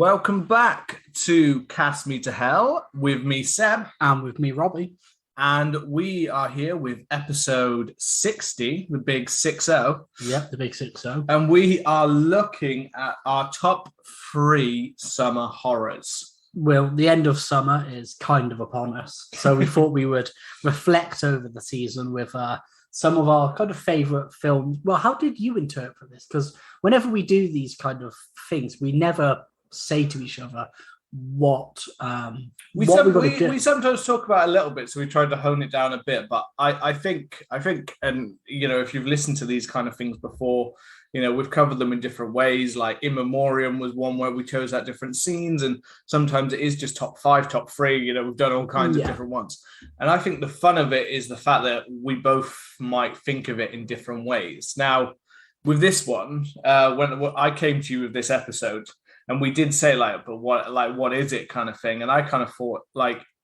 Welcome back to Cast Me to Hell with me, Seb. And with me, Robbie. And we are here with episode 60, the big 6-0. Yep, the big 6-0. And we are looking at our top 3 summer horrors. Well, the end of summer is kind of upon us. So we thought we would reflect over the season with some of our kind of favourite films. Well, how did you interpret this? Because whenever we do these kind of things, we never say to each other what we sometimes talk about it a little bit, so we tried to hone it down a bit. But I think, and you know, if you've listened to these kind of things before, you know, we've covered them in different ways. Like In Memoriam was one where we chose out different scenes, and sometimes it is just top 5, top 3. You know, we've done all kinds of different ones, and I think the fun of it is the fact that we both might think of it in different ways. Now, with this one, when I came to you with this episode. And we did say but what is it kind of thing? And I kind of thought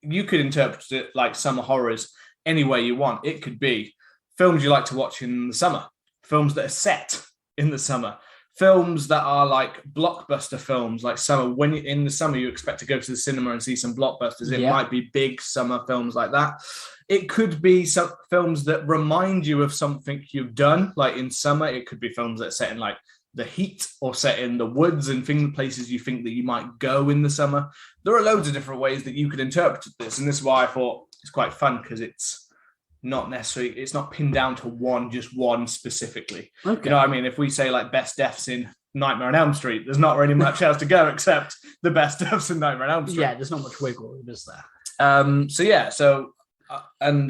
you could interpret it like summer horrors any way you want. It could be films you like to watch in the summer, films that are set in the summer, films that are like blockbuster films, like summer. When in the summer you expect to go to the cinema and see some blockbusters, it might be big summer films like that. It could be some films that remind you of something you've done, like in summer. It could be films that are set in like the heat or set in the woods and places you think that you might go in the summer. There are loads of different ways that you could interpret this. And this is why I thought it's quite fun, because it's not pinned down to just one specifically. Okay. You know what I mean? If we say like best deaths in Nightmare on Elm Street, there's not really much else to go except the best deaths in Nightmare on Elm Street. Yeah, there's not much wiggle room, is there? And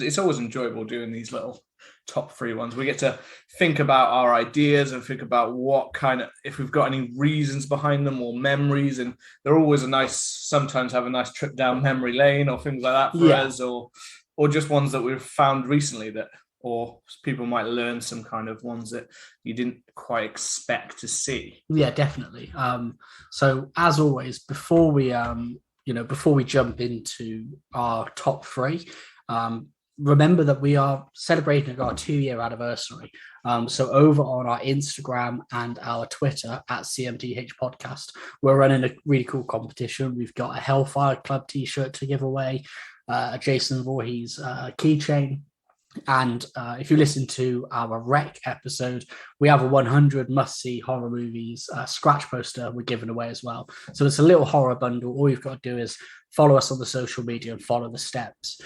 it's always enjoyable doing these little top 3 ones. We get to think about our ideas and think about what kind of, if we've got any reasons behind them or memories, and they're always sometimes have a nice trip down memory lane or things like that for us, or just ones that we've found recently or people might learn some kind of ones that you didn't quite expect to see. Yeah, definitely. So as always, before we jump into our top 3, remember that we are celebrating our 2-year anniversary. So over on our Instagram and our Twitter at CMTH Podcast, we're running a really cool competition. We've got a Hellfire Club t-shirt to give away, a Jason Voorhees keychain. And if you listen to our Rec episode, we have a 100 must-see horror movies scratch poster we're giving away as well. So it's a little horror bundle. All you've got to do is follow us on the social media and follow the steps.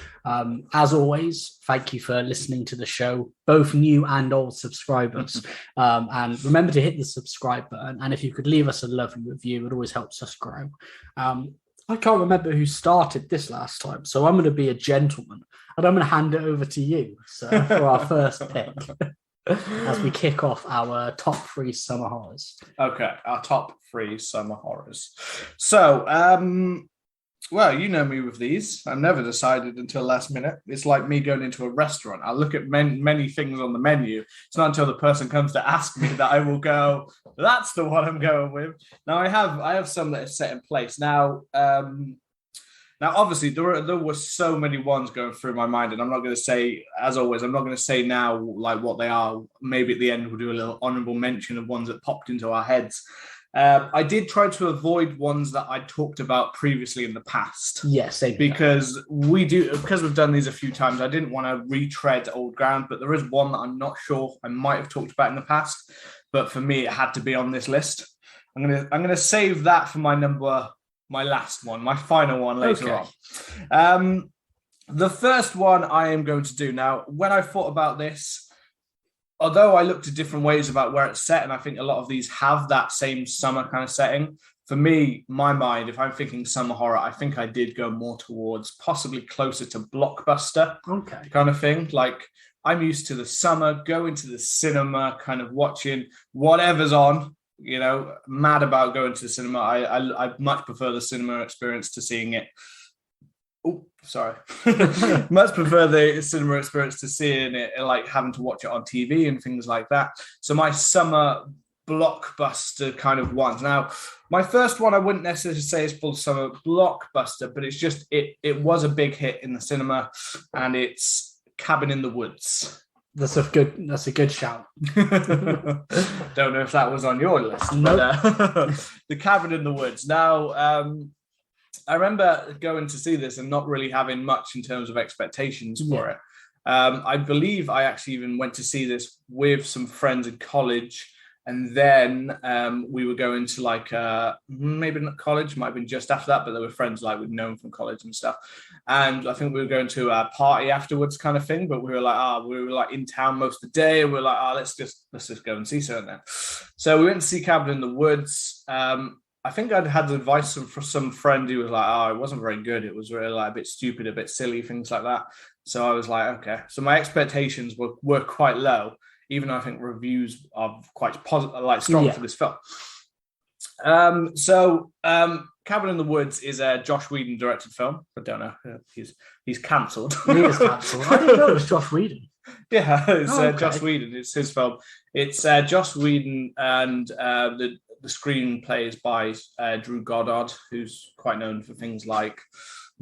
As always, thank you for listening to the show, both new and old subscribers. And remember to hit the subscribe button. And if you could leave us a lovely review, it always helps us grow. I can't remember who started this last time, so I'm going to be a gentleman and I'm going to hand it over to you for our first pick as we kick off our top 3 summer horrors. Okay, our top 3 summer horrors. So, well, you know me with these. I've never decided until last minute. It's like me going into a restaurant. I look at many things on the menu. It's not until the person comes to ask me that I will go, that's the one I'm going with. Now, I have some that are set in place. Now, obviously, there were so many ones going through my mind, and I'm not going to say, as always, I'm not going to say now like what they are. Maybe at the end we'll do a little honourable mention of ones that popped into our heads. I did try to avoid ones that I talked about previously in the past. Yes, because we've done these a few times. I didn't want to retread old ground, but there is one that I'm not sure I might have talked about in the past. But for me, it had to be on this list. I'm gonna save that for my last one, my final one later on. The first one I am going to do now. When I thought about this, although I looked at different ways about where it's set, and I think a lot of these have that same summer kind of setting, for me, my mind, if I'm thinking summer horror, I think I did go more towards possibly closer to blockbuster kind of thing. Like, I'm used to the summer, going to the cinema, kind of watching whatever's on, you know, mad about going to the cinema. I much prefer the cinema experience to seeing it. Oh, sorry. Much prefer the cinema experience to seeing it, like having to watch it on TV and things like that. So my summer blockbuster kind of ones. Now, my first one, I wouldn't necessarily say is full summer blockbuster, but it's just, it was a big hit in the cinema, and it's Cabin in the Woods. That's a good shout. Don't know if that was on your list. Nope. But The Cabin in the Woods. Now, I remember going to see this and not really having much in terms of expectations for it. I believe I actually even went to see this with some friends in college. And then we were going to like, maybe not college, might have been just after that, but there were friends like we'd known from college and stuff. And I think we were going to a party afterwards kind of thing, but we were like in town most of the day. And we were like, let's just go and see something then. So we went to see Cabin in the Woods. I think I'd had advice from some friend who was like, it wasn't very good. It was really like a bit stupid, a bit silly, things like that. So I was like, okay. So my expectations were quite low. Even though I think reviews are quite positive, like strong for this film. Cabin in the Woods is a Joss Whedon directed film. I don't know. He's cancelled. He is cancelled. I didn't know it was Joss Whedon. Yeah, it's Joss Whedon. It's his film. It's Joss Whedon, and the screenplay is by Drew Goddard, who's quite known for things like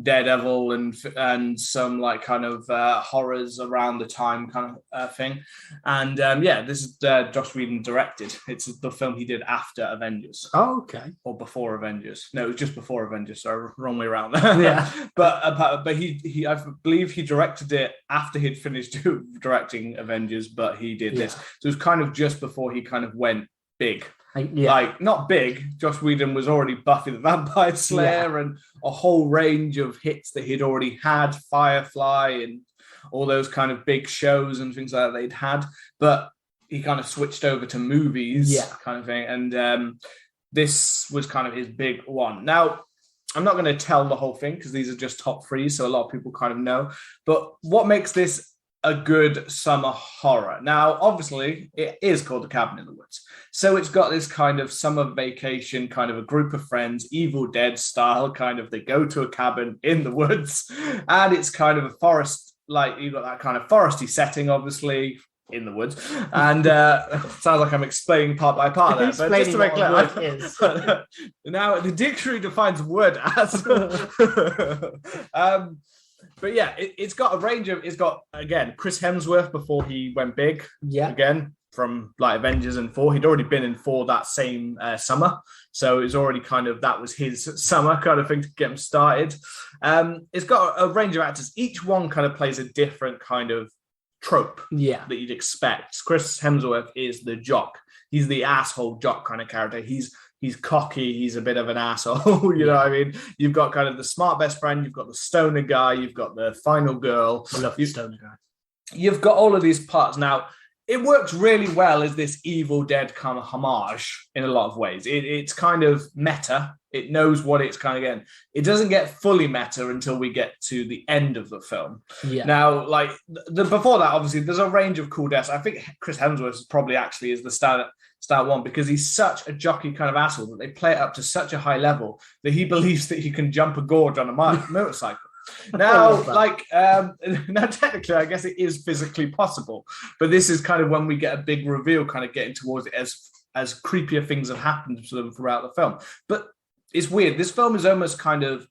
Daredevil and some like kind of horrors around the time kind of thing. And this is Joss Whedon directed. It's the film he did after Avengers. Oh, okay. Or before Avengers. No, it was just before Avengers. So wrong way around there. Yeah. but he I believe he directed it after he'd finished directing Avengers, but he did this. So it was kind of just before he kind of went big. Like not big. Joss Whedon was already Buffy the Vampire Slayer and a whole range of hits that he'd already had, Firefly and all those kind of big shows and things like that they'd had. But he kind of switched over to movies, kind of thing. And this was kind of his big one. Now, I'm not going to tell the whole thing because these are just top three, so a lot of people kind of know. But what makes this a good summer horror? Now, obviously, it is called The Cabin in the Woods. So it's got this kind of summer vacation, kind of a group of friends, Evil Dead style, kind of they go to a cabin in the woods. And it's kind of a forest, like you've got that kind of foresty setting, obviously, in the woods. And sounds like I'm explaining part by part there. But just to make clear, now the dictionary defines wood as... But yeah, it's got a range of, it's got, again, Chris Hemsworth before he went big. Yeah. Again, from like Avengers and Thor. He'd already been in Thor that same summer. So it was already kind of, that was his summer kind of thing to get him started. It's got a range of actors. Each one kind of plays a different kind of trope that you'd expect. Chris Hemsworth is the jock. He's the asshole jock kind of character. He's cocky. He's a bit of an asshole. You know what I mean? You've got kind of the smart best friend. You've got the stoner guy. You've got the final girl. I love the stoner guy. You've got all of these parts. Now, it works really well as this Evil Dead kind of homage in a lot of ways. It's kind of meta. It knows what it's kind of getting. It doesn't get fully meta until we get to the end of the film. Yeah. Now, like before that, obviously, there's a range of cool deaths. I think Chris Hemsworth probably actually is the start one because he's such a jockey kind of asshole that they play it up to such a high level that he believes that he can jump a gorge on a motorcycle. Now, now technically, I guess it is physically possible, but this is kind of when we get a big reveal, kind of getting towards it as creepier things have happened to them throughout the film. But it's weird. This film is almost kind of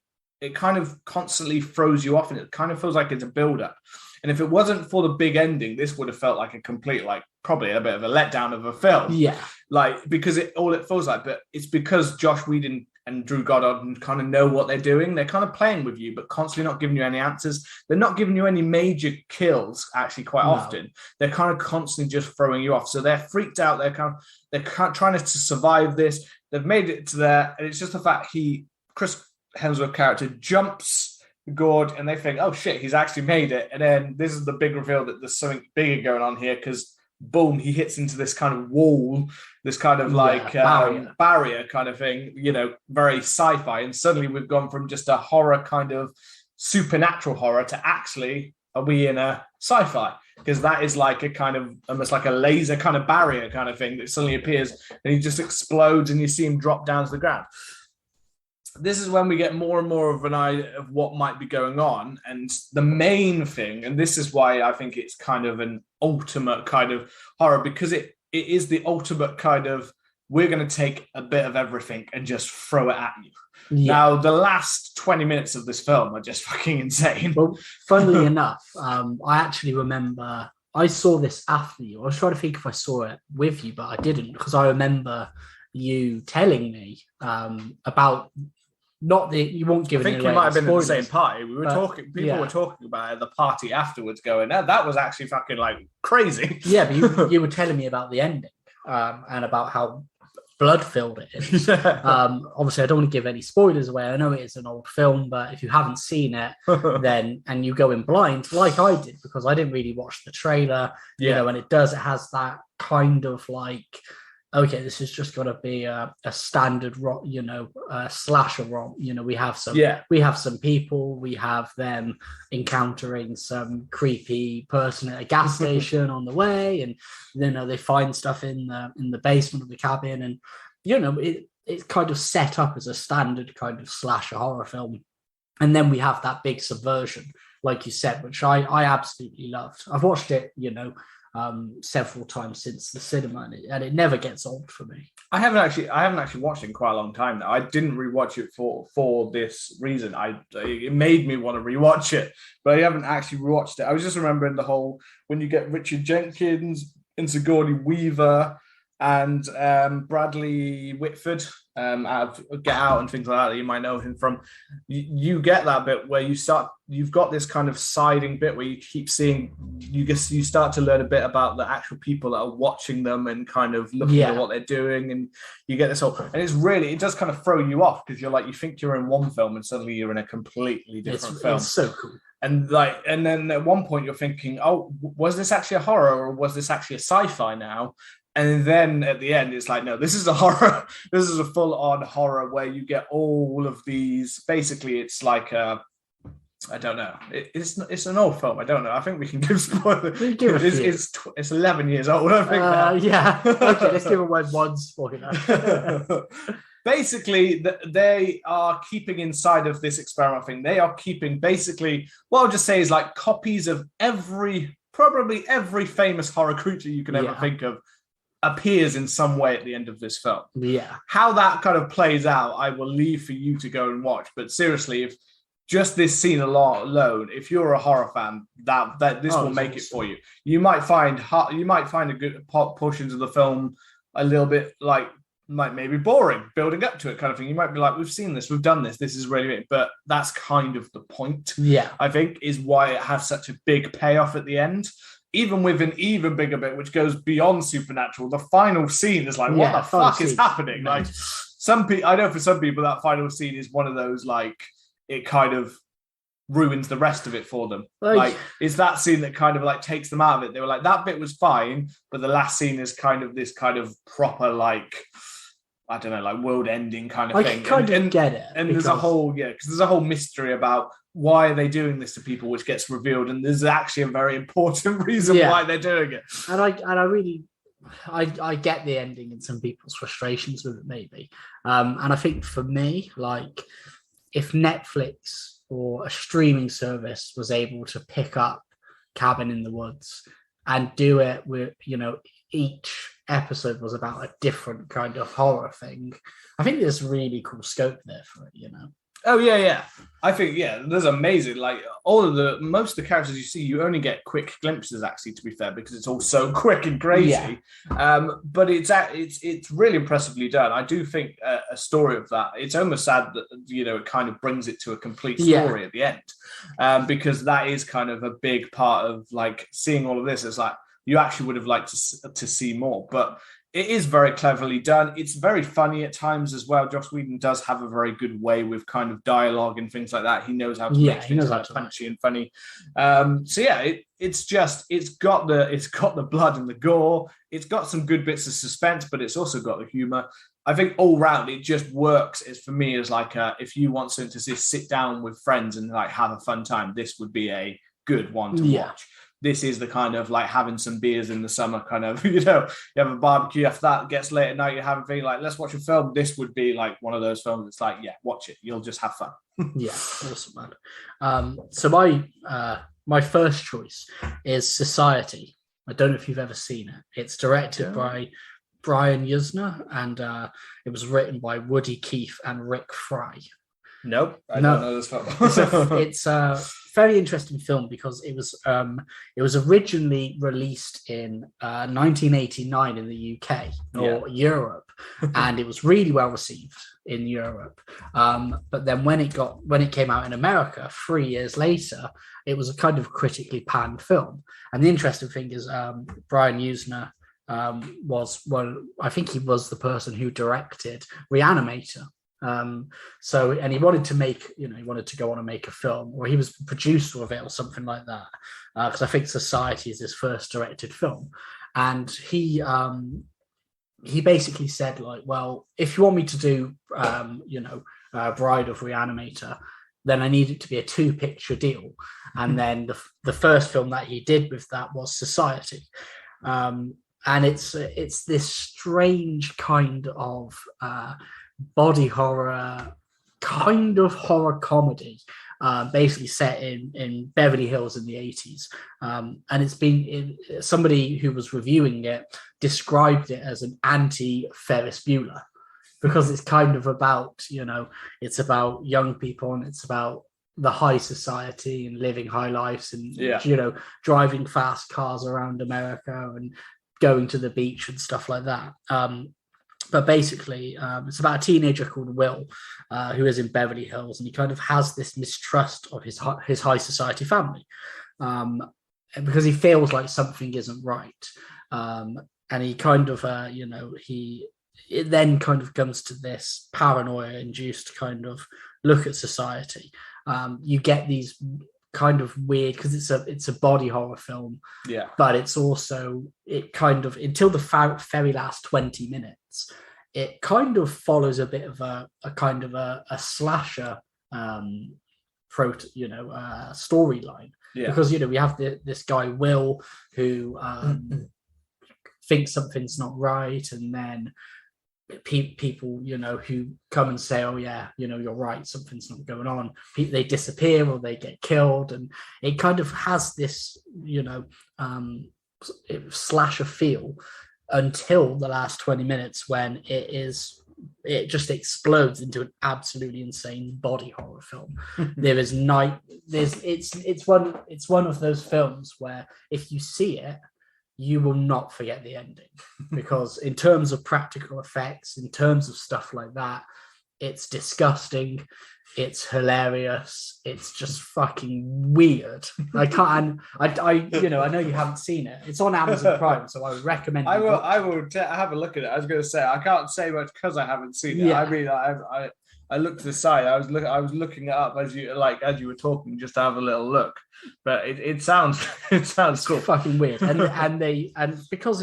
constantly throws you off, and it kind of feels like it's a build-up. And if it wasn't for the big ending, this would have felt like a complete, like probably a bit of a letdown of a film. Yeah, like because it feels like, but it's because Joss Whedon and Drew Goddard kind of know what they're doing. They're kind of playing with you, but constantly not giving you any answers. They're not giving you any major kills, actually, quite often. They're kind of constantly just throwing you off. So they're freaked out. They're trying to survive this. They've made it to there, and it's just the fact Chris Hemsworth character jumps Gord, and they think, oh shit, he's actually made it. And then this is the big reveal that there's something bigger going on here because boom, he hits into this kind of wall, this kind of like barrier kind of thing, you know, very sci-fi. And suddenly we've gone from just a horror kind of supernatural horror to actually, are we in a sci-fi? Because that is like a kind of almost like a laser kind of barrier kind of thing that suddenly appears and he just explodes and you see him drop down to the ground. This is when we get more and more of an idea of what might be going on. And the main thing, and this is why I think it's kind of an ultimate kind of horror, because it is the ultimate kind of, we're going to take a bit of everything and just throw it at you. Yeah. Now, the last 20 minutes of this film are just fucking insane. Well, funnily enough, I actually remember I saw this after you. I was trying to think if I saw it with you, but I didn't, because I remember you telling me about not the. You won't give. I think you might have been at the same party. We were talking. People were talking about it at the party afterwards, going, "That was actually fucking like crazy." Yeah, but you were telling me about the ending and about how blood-filled it is. Obviously, I don't want to give any spoilers away. I know it is an old film, but if you haven't seen it, then and you go in blind, like I did, because I didn't really watch the trailer, you know, and it has that kind of like, okay, this is just going to be a standard, slasher romp. You know, we have some people, we have them encountering some creepy person at a gas station on the way, and they find stuff in the basement of the cabin, and it's kind of set up as a standard kind of slasher horror film. And then we have that big subversion, like you said, which I absolutely loved. I've watched it, several times since the cinema, and it never gets old for me. I haven't actually watched it in quite a long time now. I didn't rewatch it for this reason. It made me want to rewatch it, but I haven't actually rewatched it. I was just remembering the whole, when you get Richard Jenkins and Sigourney Weaver and Bradley Whitford out of Get Out and things like that you might know him from. You get that bit where you've got this kind of siding bit where you keep seeing, you start to learn a bit about the actual people that are watching them and kind of looking at what they're doing, and you get this whole, and it does kind of throw you off, because you think you're in one film and suddenly you're in a completely different film. It's so cool. And then at one point you're thinking, oh, was this actually a horror, or was this actually a sci-fi now? And then at the end, it's like, no, this is a horror. This is a full-on horror where you get all of these. Basically, it's like I don't know. It's an old film. I don't know. I think we can give spoilers. It's 11 years old, I think. Now. Yeah. Okay, let's give away one spoiler. Basically, they are keeping inside of this experimental thing. They are keeping basically, what I'll just say is like copies of probably every famous horror creature you can ever think of appears in some way at the end of this film. Yeah. How that kind of plays out, I will leave for you to go and watch. But seriously, if just this scene alone, if you're a horror fan, that this will make it for you. You might find a good portions of the film a little bit like maybe boring, building up to it kind of thing. You might be like, we've seen this, we've done this is really big. But that's kind of the point. Yeah. I think is why it has such a big payoff at the end. Even with an even bigger bit, which goes beyond supernatural, the final scene is like, what the fuck is happening? Like, I know for some people that final scene is one of those, like, it kind of ruins the rest of it for them. Like, it's that scene that kind of like takes them out of it. They were like, that bit was fine, but the last scene is kind of this kind of proper, like, I don't know, like world-ending kind of thing. I kind of get it. And there's a whole, because there's a whole mystery about why are they doing this to people, which gets revealed, and there's actually a very important reason why they're doing it. And I really get the ending and some people's frustrations with it, maybe. And I think for me, like, if Netflix or a streaming service was able to pick up Cabin in the Woods and do it with, each episode was about a different kind of horror thing, I think there's really cool scope there for it, Oh yeah. I think there's amazing. Like most of the characters you see, you only get quick glimpses. Actually, to be fair, because it's all so quick and crazy. Yeah. But it's really impressively done. I do think a story of that. It's almost sad that it kind of brings it to a complete story at the end, because that is kind of a big part of like seeing all of this. It's like you actually would have liked to see more, but it is very cleverly done. It's very funny at times as well. Joss Whedon does have a very good way with kind of dialogue and things like that. He knows how to make things like punchy and funny. It's got the blood and the gore. It's got some good bits of suspense, but it's also got the humor. I think all round it just works. For me as like if you want to just sit down with friends and like have a fun time, this would be a good one to watch. This is the kind of like having some beers in the summer kind of, you have a barbecue after that, gets late at night, you're having a thing like, let's watch a film. This would be like one of those films. It's like, watch it. You'll just have fun. Yeah. Awesome, man. So my first choice is Society. I don't know if you've ever seen it. It's directed by Brian Yuzna, and it was written by Woody Keith and Rick Fry. Nope, I don't know this film. It's a very interesting film because it was originally released in 1989 in the UK or Europe, and it was really well received in Europe. But then when it came out in America 3 years later, it was a kind of critically panned film. And the interesting thing is, Brian Usner I think he was the person who directed Reanimator. And he wanted to he wanted to go on and make a film, or he was the producer of it or something like that, because I think Society is his first directed film. And he basically said, like, well, if you want me to do Bride of Reanimator, then I need it to be a 2-picture deal. And then the first film that he did with that was Society. And it's this strange kind of body horror, kind of horror comedy, basically set in Beverly Hills in the 80s. And it's been somebody who was reviewing it described it as an anti-Ferris Bueller, because it's kind of about, it's about young people and it's about the high society and living high lives and, driving fast cars around America and going to the beach and stuff like that. But basically, it's about a teenager called Will, who is in Beverly Hills, and he kind of has this mistrust of his high society family, because he feels like something isn't right. And he kind of, it then kind of comes to this paranoia-induced kind of look at society. You get these kind of weird, because it's a body horror film, but it's also, it kind of, until the very last 20 minutes, it kind of follows a bit of a kind of a slasher storyline, because we have this guy Will who thinks something's not right, and then people who come and say, oh yeah, you're right, something's not going on, they disappear or they get killed, and it kind of has this slasher feel until the last 20 minutes, when it just explodes into an absolutely insane body horror film. It's one of those films where if you see it, you will not forget the ending, because in terms of practical effects, in terms of stuff like that, it's disgusting, it's hilarious, it's just fucking weird. I know you haven't seen it. It's on Amazon Prime, so I would recommend. I will have a look at it. I was going to say, I can't say much because I haven't seen it. Yeah. I mean, I looked at the site. I was looking it up as you were talking, just to have a little look. But it sounds cool. Fucking weird, and because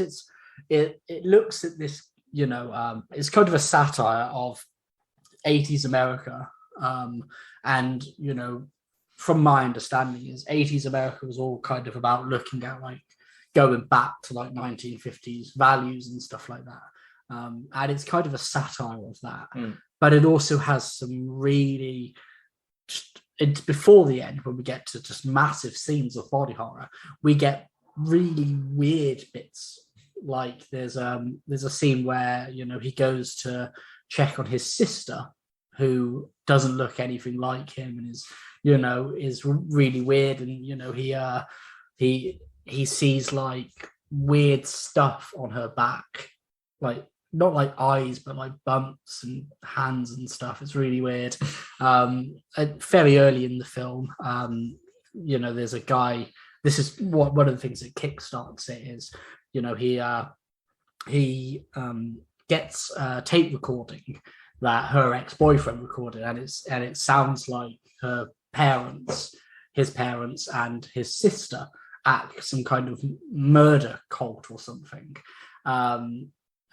it looks at this, it's kind of a satire of 80s America, and from my understanding, is 80s America was all kind of about looking at like going back to like 1950s values and stuff like that, and it's kind of a satire of that. But it also has some really, it's before the end, when we get to just massive scenes of body horror, we get really weird bits. Like there's a scene where he goes to check on his sister, who doesn't look anything like him, and is really weird, and he sees like weird stuff on her back, like not like eyes, but like bumps and hands and stuff. It's really weird. Very early in the film, there's a guy. This is one of the things that kickstarts it is, he gets a tape recording that her ex-boyfriend recorded, and it sounds like her parents, his parents, and his sister at some kind of murder cult or something.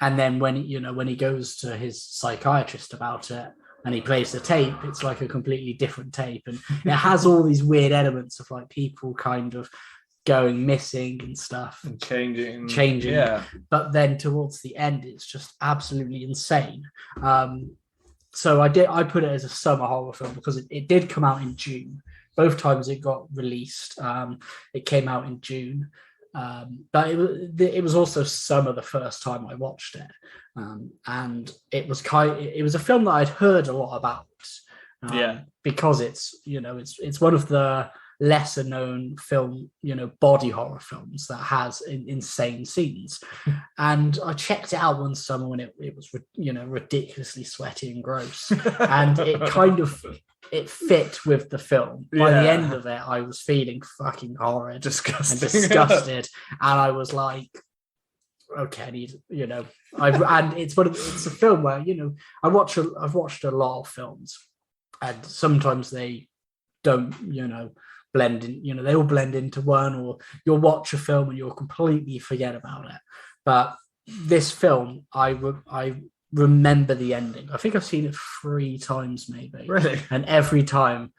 And then when he goes to his psychiatrist about it and he plays the tape, it's like a completely different tape, and it has all these weird elements of like people kind of going missing and stuff, and changing. Yeah. But then towards the end, it's just absolutely insane. So I put it as a summer horror film because it did come out in June. Both times it got released, it came out in June. But it was also summer the first time I watched it, and it was a film that I'd heard a lot about, because it's it's one of the lesser known film, body horror films that has insane scenes. And I checked it out one summer when it was ridiculously sweaty and gross, and it fit with the film. By the end of it, I was feeling fucking horrid, disgusted, and I was like, okay, I need, and it's a film where I've watched a lot of films, and sometimes they don't blend in, they all blend into one, or you'll watch a film and you'll completely forget about it. But this film, I remember the ending. I think I've seen it 3 times maybe. Really? And every time,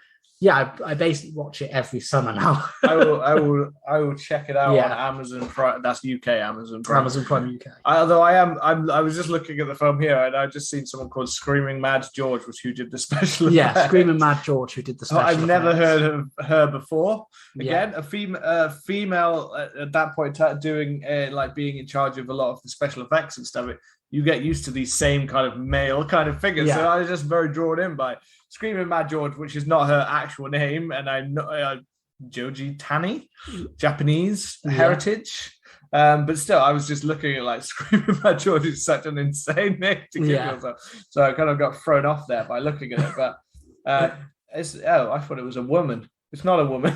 I basically watch it every summer now. I will check it out on Amazon Prime. That's UK Amazon Prime. Amazon Prime UK. Although I was just looking at the film here, and I just seen someone called Screaming Mad George, who did the special effects. Yeah, Screaming Mad George, who did the special I've never heard of her before. Again, a female at that point doing like being in charge of a lot of the special effects and stuff. You get used to these same kind of male kind of figures. So I was just very drawn in by Screaming Mad George, which is not her actual name. And I know Joji Tani, Japanese heritage. But still, I was just looking at like Screaming Mad George is such an insane name to give yourself. So I kind of got thrown off there by looking at it. But I thought it was a woman. It's not a woman.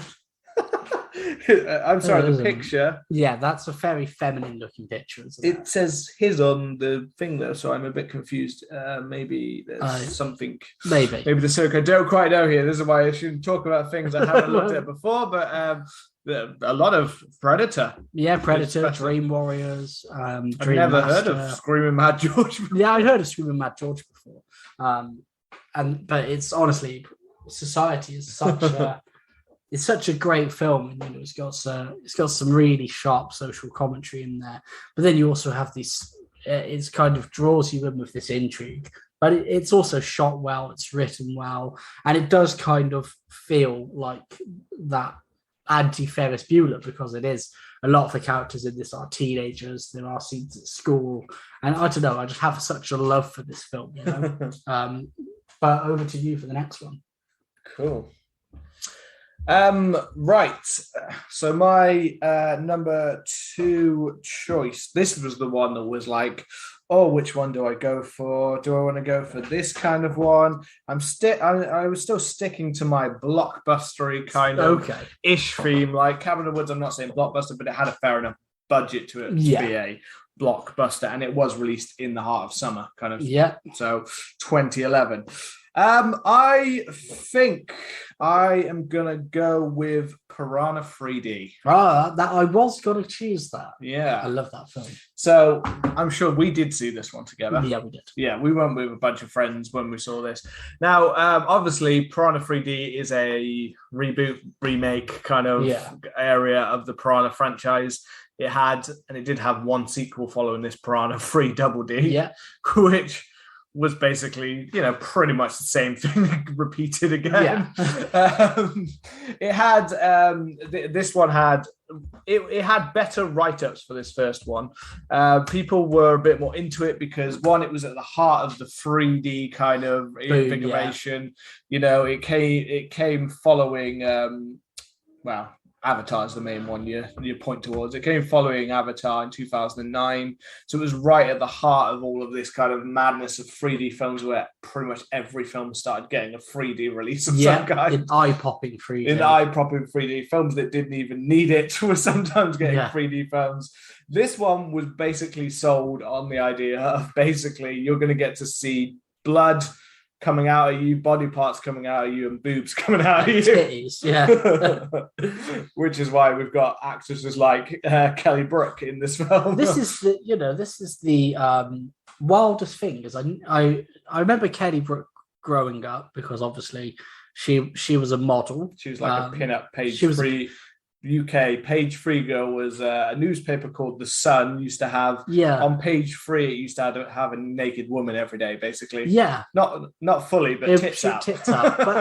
I'm sorry, the picture. Yeah, that's a very feminine looking picture. It says his on the thing though, so I'm a bit confused. Maybe there's something. Maybe the circle. I don't quite know here. This is why I shouldn't talk about things I haven't looked at before. But a lot of Predator. Yeah, Predator, Dream Warriors. I've never heard of Screaming Mad George before. Yeah, I'd heard of Screaming Mad George before. But it's honestly, Society is such a. It's such a great film, and it's got some really sharp social commentary in there. But then you also have this. It kind of draws you in with this intrigue, but it's also shot well. It's written well, and it does kind of feel like that anti-Ferris Bueller, because it is. A lot of the characters in this are teenagers. There are scenes at school, and I don't know. I just have such a love for this film, But over to you for the next one. Cool. Right. So my number 2 choice. This was the one that was like, oh, which one do I go for? Do I want to go for this kind of one? I was still sticking to my blockbustery kind of ish theme, like Cabin in the Woods. I'm not saying blockbuster, but it had a fair enough budget to it to be a blockbuster, and it was released in the heart of summer, kind of. Yeah. So 2011. I think I am gonna go with Piranha 3D. That I was gonna choose that. Yeah, I love that film. So I'm sure we did see this one together. Yeah, we did. Yeah, we went with a bunch of friends when we saw this. Now, obviously, Piranha 3D is a reboot, remake kind of area of the Piranha franchise. It did have one sequel following this, Piranha 3 Double D, which was basically, pretty much the same thing repeated again. Yeah. It had this one had it had better write-ups for this first one. People were a bit more into it because one, it was at the heart of the 3D kind of invigoration. It came following Avatar's the main one you point towards. It came following Avatar in 2009. So it was right at the heart of all of this kind of madness of 3D films, where pretty much every film started getting a 3D release of some kind. In eye-popping 3D. In eye-popping 3D. Films that didn't even need it were sometimes getting 3D films. This one was basically sold on the idea of basically you're going to get to see blood coming out of you, body parts coming out of you, and boobs coming out of you. Titties, Which is why we've got actresses like Kelly Brook in this film. This is the wildest thing, because I remember Kelly Brook growing up, because obviously she was a model. She was like a pin-up page free. UK page 3 girl was a newspaper called The Sun. Used to have on page 3. It used to have a naked woman every day, basically. Yeah, not fully, but tits out.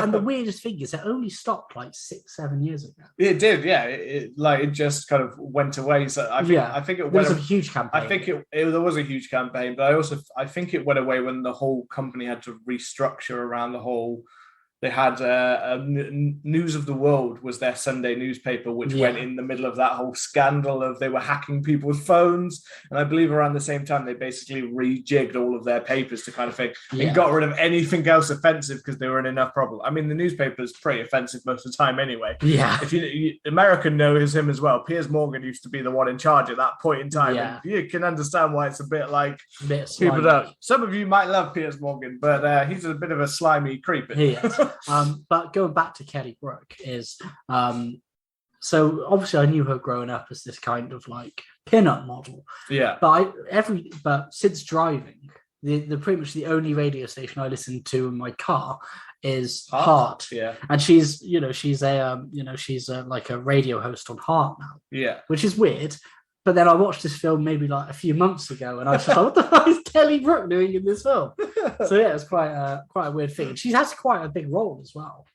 And the weirdest thing is, it only stopped like 6-7 years ago. It did, yeah. It just kind of went away. So I think it was a huge campaign. I think there was a huge campaign, but I think it went away when the whole company had to restructure around the whole they had News of the World was their Sunday newspaper, which went in the middle of that whole scandal of they were hacking people's phones. And I believe around the same time, they basically rejigged all of their papers to kind of thing and got rid of anything else offensive because they were in enough problem. I mean, the newspaper is pretty offensive most of the time anyway. Yeah. If American knows him as well. Piers Morgan used to be the one in charge at that point in time. Yeah. And you can understand why it's a bit like people don't. Some of you might love Piers Morgan, but he's a bit of a slimy creep. He is. But going back to Kelly Brook is, so obviously I knew her growing up as this kind of like pin-up model. Yeah. But since driving, the pretty much the only radio station I listen to in my car is Heart. Yeah. And she's like a radio host on Heart now. Yeah. Which is weird. But then I watched this film maybe like a few months ago, and I was just like, "What the fuck is Kelly Brook doing in this film?" So yeah, it's quite a weird thing. And she has quite a big role as well.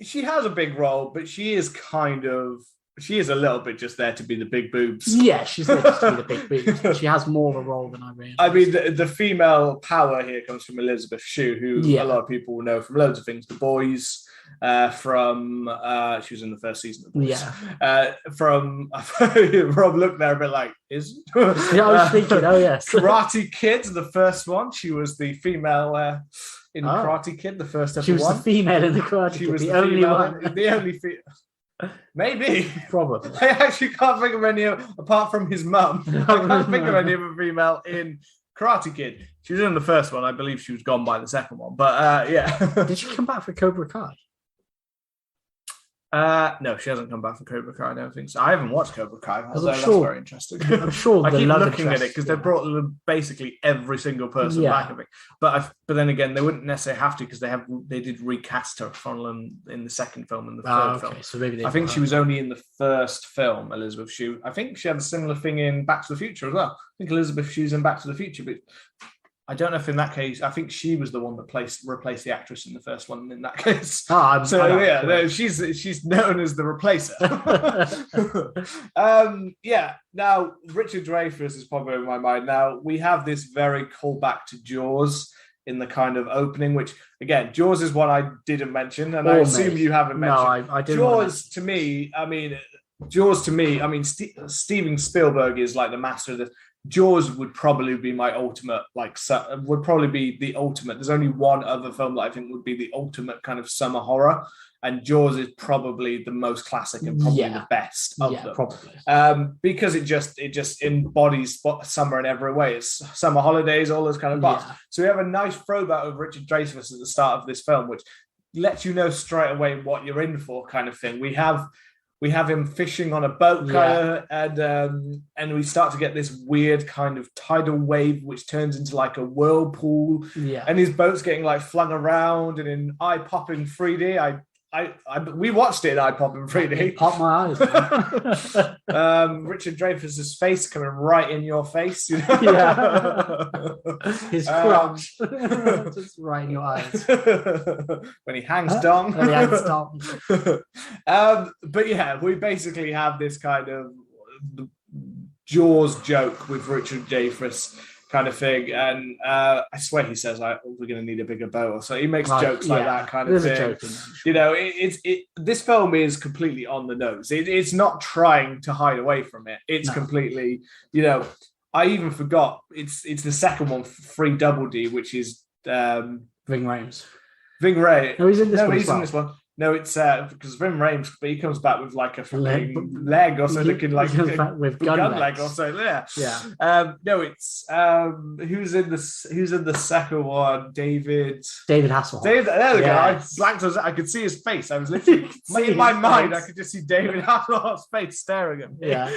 She has a big role, but she is a little bit just there to be the big boobs. Yeah, she's there just to be the big boobs. She has more of a role than I realized. I mean, the female power here comes from Elizabeth Shue, who a lot of people know from loads of things. The Boys. She was in the first season of The Boys. Yeah. From Rob looked there a bit like, is yeah, I was thinking, oh yes. Karate Kid, the first one. She was the female in Karate Kid, the first ever one. She was the female in the Karate Kid. She was the only one. The only female. Maybe. Probably. I actually can't think of any apart from his mum. I can't think of any other female in Karate Kid. She was in the first one. I believe she was gone by the second one. But yeah. Did she come back for Cobra Kai? No, she hasn't come back for Cobra Kai. I don't think so. I haven't watched Cobra Kai. That's very interesting. I'm sure I keep looking at it because they brought basically every single person back. I think, but then again, they wouldn't necessarily have to because they did recast her in the second film and the third film. So maybe I think she was only in the first film, Elizabeth Shue. I think she had a similar thing in Back to the Future as well. I think Elizabeth Shue's in Back to the Future, but I don't know if in that case, I think she was the one that replaced the actress in the first one in that case. She's known as the replacer. Now Richard Dreyfuss is probably in my mind. Now we have this very callback to Jaws in the kind of opening, which again, Jaws is one I didn't mention, and I assume you haven't mentioned. No, I didn't. Jaws to me, Steven Spielberg is like the master of this. Jaws would probably be my ultimate, would probably be the ultimate. There's only one other film that I think would be the ultimate kind of summer horror, and Jaws is probably the most classic and probably the best of them. Probably. Because it just embodies summer in every way. It's summer holidays, all those kind of bars. Yeah. So we have a nice throwback of Richard Dreyfuss at the start of this film, which lets you know straight away what you're in for, kind of thing. We have him fishing on a boat, and we start to get this weird kind of tidal wave, which turns into like a whirlpool. Yeah. And his boat's getting like flung around, and in eye-popping 3D. We watched it in eye-popping 3D. Pop my eyes. Richard Dreyfuss's face coming right in your face. You know? Yeah. His crotch. Just right in your eyes. When he hangs dong. But yeah, we basically have this kind of Jaws joke with Richard Dreyfuss kind of thing, and I swear he says like, we're going to need a bigger boat, or so he makes jokes like that kind of thing. You know, this film is completely on the nose. It's not trying to hide away from it. It's completely, you know, I even forgot it's the second one, Free Double D, which is Ving Rhames. Ving Rhames. No, he's in this one. He's in this one. No, it's because Ving Rhames, but he comes back with like a leg or something, looking like with gun leg or something. Yeah. No, it's who's in the second one? David Hasselhoff. There we go. I blanked. I could see his face. I was literally in my mind. I could just see David Hasselhoff's face staring at me. Yeah.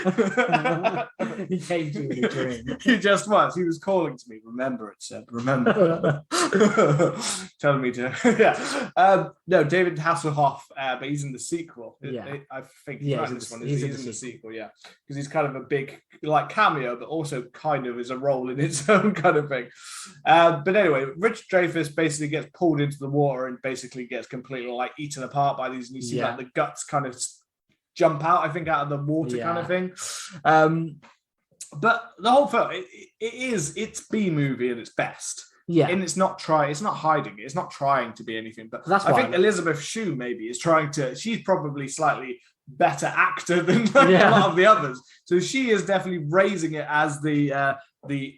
He came to you in a dream. He just was. He was calling to me. Remember it, Seb. Remember. Telling me to. No, David Hasselhoff. But he's in the sequel. I think this one he's in the sequel. Yeah, because he's kind of a big like cameo, but also kind of is a role in its own kind of thing. But anyway, Richard Dreyfuss basically gets pulled into the water and basically gets completely like eaten apart by these. And you see like the guts kind of jump out, I think, out of the water kind of thing. But the whole film, it's B movie at its best. Yeah. And it's not hiding it. It's not trying to be anything. But That's I think Elizabeth Shue maybe is she's probably slightly better actor than a lot of the others. So she is definitely raising it as the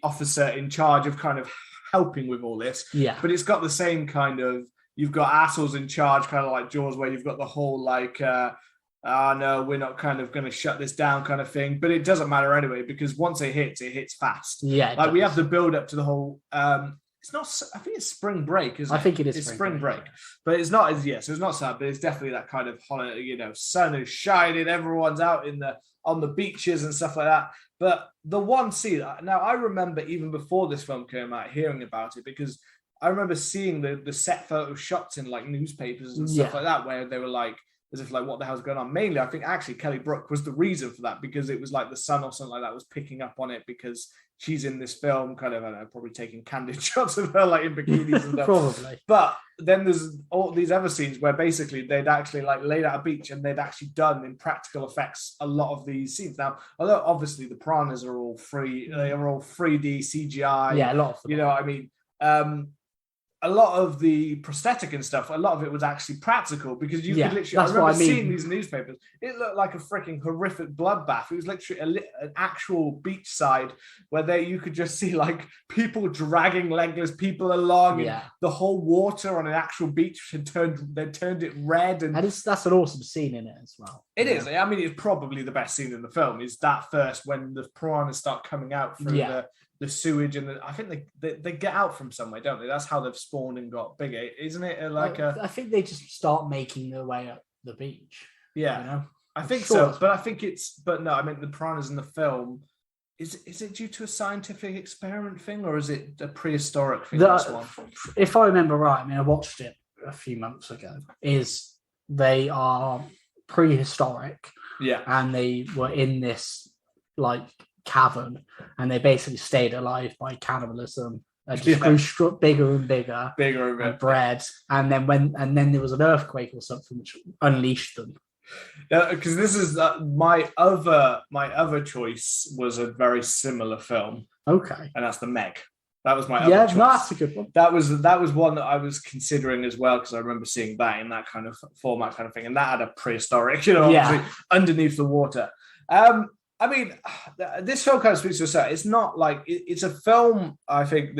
officer in charge of kind of helping with all this. Yeah. But it's got the same kind of, you've got assholes in charge, kind of like Jaws, where you've got the whole like, no, we're not kind of going to shut this down kind of thing. But it doesn't matter anyway, because once it hits fast. Yeah. Like we have the build up to the whole, it's not, I think it's spring break, isn't it? I think it is. It's spring break. But it's not as, so it's not sad, but it's definitely that kind of holiday, sun is shining, everyone's out on the beaches and stuff like that. But the one scene, now I remember even before this film came out, hearing about it, because I remember seeing the set photo shots in like newspapers and stuff like that, where they were like, as if like, what the hell's going on? Mainly, I think actually Kelly Brook was the reason for that, because it was like the sun or something like that was picking up on it, because she's in this film kind of, I don't know, probably taking candid shots of her like in bikinis and stuff. Probably. But then there's all these other scenes where basically they'd actually like laid out a beach and they'd actually done in practical effects a lot of these scenes. Now, although obviously the piranhas are all they are all 3D CGI. Yeah, a lot of them. You know what I mean? A lot of the prosthetic and stuff, a lot of it was actually practical, because you could literally, I remember seeing these newspapers, it looked like a freaking horrific bloodbath. It was literally an actual beachside where you could just see like people dragging legless people along, and the whole water on an actual beach had turned it red. And that's an awesome scene in it as well. It is. I mean, it's probably the best scene in the film, is that first, when the piranhas start coming out through the sewage, and I think they get out from somewhere, don't they? That's how they've spawned and got bigger, isn't it? I think they just start making their way up the beach. Yeah, I think so. But I think no, I mean the piranhas in the film. Is it due to a scientific experiment thing, or is it a prehistoric thing? If I remember right, I mean I watched it a few months ago. They are prehistoric. Yeah, and they were in this like cavern, and they basically stayed alive by cannibalism and just grew bigger and bigger and bred, and then there was an earthquake or something which unleashed them. Because this is my other choice was a very similar film. Okay, and that's The Meg. That was my other choice. No, that's a good one. That was one that I was considering as well, because I remember seeing that in that kind of format kind of thing, and that had a prehistoric, obviously underneath the water. I mean, this film kind of speaks to itself. It's not like it's a film, I think,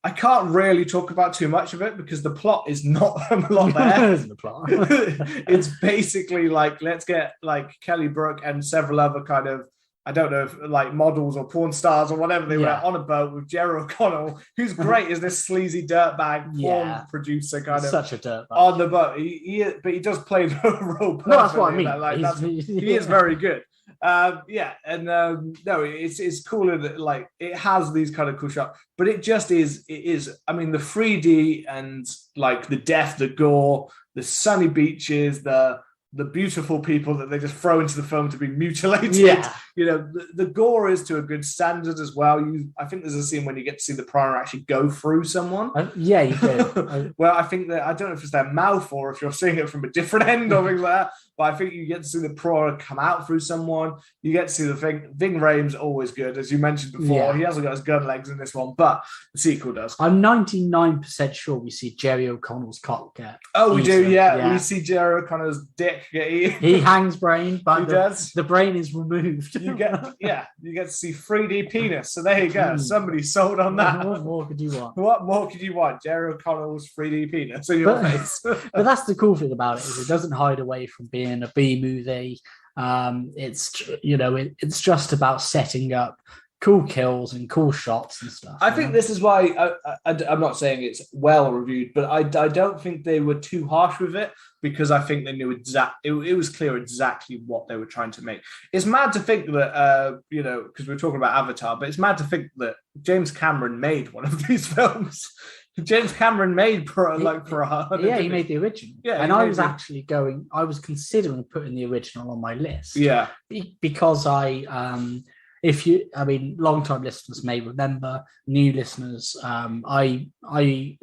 I can't really talk about too much of it, because the plot is not a lot there. The plot. It's basically like, let's get like Kelly Brook and several other kind of, I don't know, if like models or porn stars or whatever they were on a boat with Jerry O'Connell, who's great as this sleazy dirtbag porn producer kind of. Such a dirtbag. On the boat. But he does play the role perfectly. No, that's what I mean. He is very good. No, it's cooler that like it has these kind of cool shots, but it just is. It is. I mean, the 3D and like the death, the gore, the sunny beaches, the beautiful people that they just throw into the film to be mutilated. Yeah. The gore is to a good standard as well. I think there's a scene when you get to see the piranha actually go through someone. Yeah, you do. Well, I think that, I don't know if it's their mouth or if you're seeing it from a different end or things like that, but I think you get to see the piranha come out through someone. You get to see the thing. Ving Rhames always good, as you mentioned before. Yeah. He hasn't got his gun legs in this one, but the sequel does. I'm 99% sure we see Jerry O'Connell's cock get. Oh, we do, yeah. We see Jerry O'Connell's dick get eaten. He hangs brain, but the brain is removed. You get to see 3D penis. So there you go. Somebody sold on that. What more could you want? What more could you want? Jerry O'Connell's 3D penis in your face. But that's the cool thing about it, is it doesn't hide away from being a B movie. It's just about setting up cool kills and cool shots and stuff. I think this is why I'm not saying it's well reviewed, but I don't think they were too harsh with it, because I think they knew it was clear exactly what they were trying to make. It's mad to think that because we're talking about Avatar, but it's mad to think that James Cameron made one of these films. James Cameron made he made the original. Yeah, and I was considering putting the original on my list. Yeah, because long-time listeners may remember, new listeners, I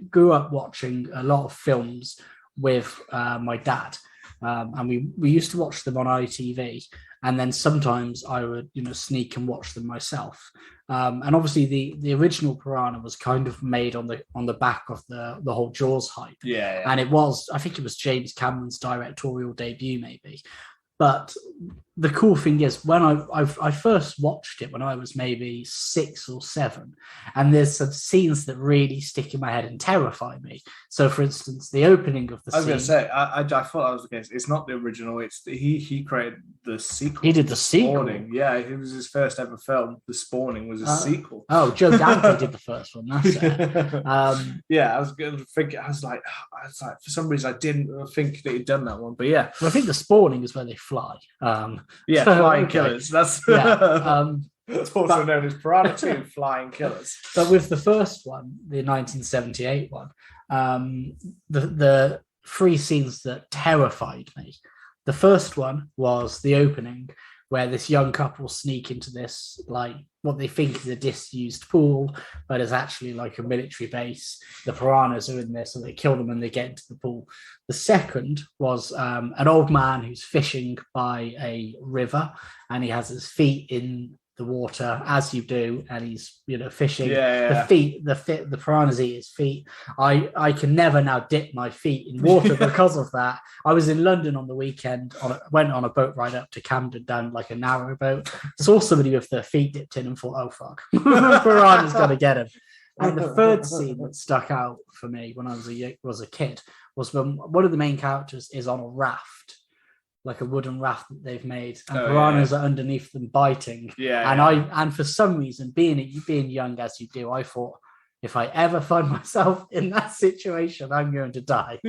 grew up watching a lot of films with my dad, and we used to watch them on ITV. and then sometimes I would, sneak and watch them myself. And obviously, the original Piranha was kind of made on the back of the whole Jaws hype. Yeah. And I think it was James Cameron's directorial debut, maybe. But the cool thing is, when I first watched it when I was maybe 6 or 7, and there's some scenes that really stick in my head and terrify me. So, for instance, the opening of the scene. I was going to say, I thought that was the case. It's not the original. He created the sequel. He did the sequel. Spawning. Yeah, it was his first ever film. The Spawning was a sequel. Oh, Joe Dante did the first one. That's it. Yeah, I was going to think. I was like, for some reason, I didn't think that he'd done that one. But yeah, well, I think the Spawning is where they fly. Flying killers. That's that's also known as Piranha 2, Flying Killers. But with the first one, the 1978 one, the 3 scenes that terrified me. The first one was the opening, where this young couple sneak into this, like, what they think is a disused pool, but it's actually like a military base. The piranhas are in there, so they kill them and they get into the pool. The second was an old man who's fishing by a river, and he has his feet in the water, as you do, and he's fishing. The piranhas eat his feet. I can never now dip my feet in water because of that. I was in London on the weekend, went on a boat ride up to Camden down like a narrow boat, saw somebody with their feet dipped in and thought, oh fuck, piranha's gonna get him. And the third scene that stuck out for me when I was a kid was when one of the main characters is on a raft, like a wooden raft that they've made, and piranhas are underneath them biting. And for some reason, being young as you do, I thought, if I ever find myself in that situation, I'm going to die.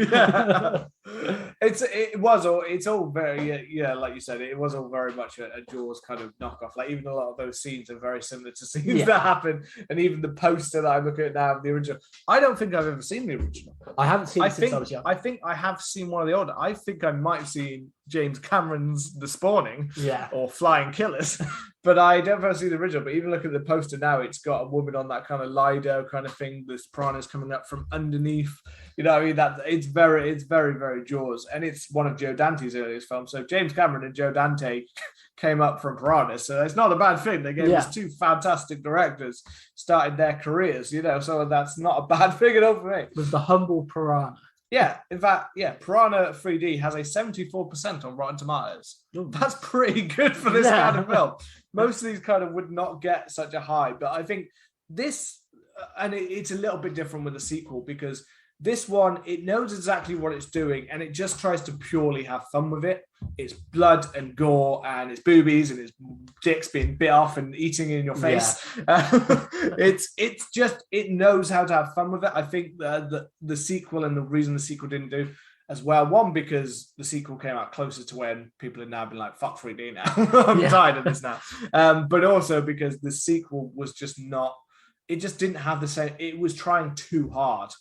It's all very like you said, it was all very much a Jaws kind of knockoff. Like, even a lot of those scenes are very similar to scenes that happen, and even the poster that I look at now, the original. I don't think I've ever seen the original. I haven't seen it since I was young. I think I have seen one of the older. I think I might have seen James Cameron's The Spawning, or Flying Killers, but I don't ever see the original. But even look at the poster now, it's got a woman on that kind of Lido kind of thing. This piranha's coming up from underneath. You know what I mean? That it's very, very Jaws, and it's one of Joe Dante's earliest films. So James Cameron and Joe Dante came up from Piranha, so it's not a bad thing. They gave us 2 fantastic directors, started their careers. So that's not a bad thing at all for me. With the humble Piranha. Yeah, in fact, Piranha 3D has a 74% on Rotten Tomatoes. That's pretty good for this kind of film. Most of these kind of would not get such a high, but I think this, and it's a little bit different with the sequel, because this one, it knows exactly what it's doing, and it just tries to purely have fun with it. It's blood and gore, and it's boobies, and it's dicks being bit off and eating in your face. It knows how to have fun with it. I think the sequel, and the reason the sequel didn't do as well, one, because the sequel came out closer to when people had now been like, fuck 3D now. I'm tired of this now. But also because the sequel was just not, it just didn't have the same, it was trying too hard.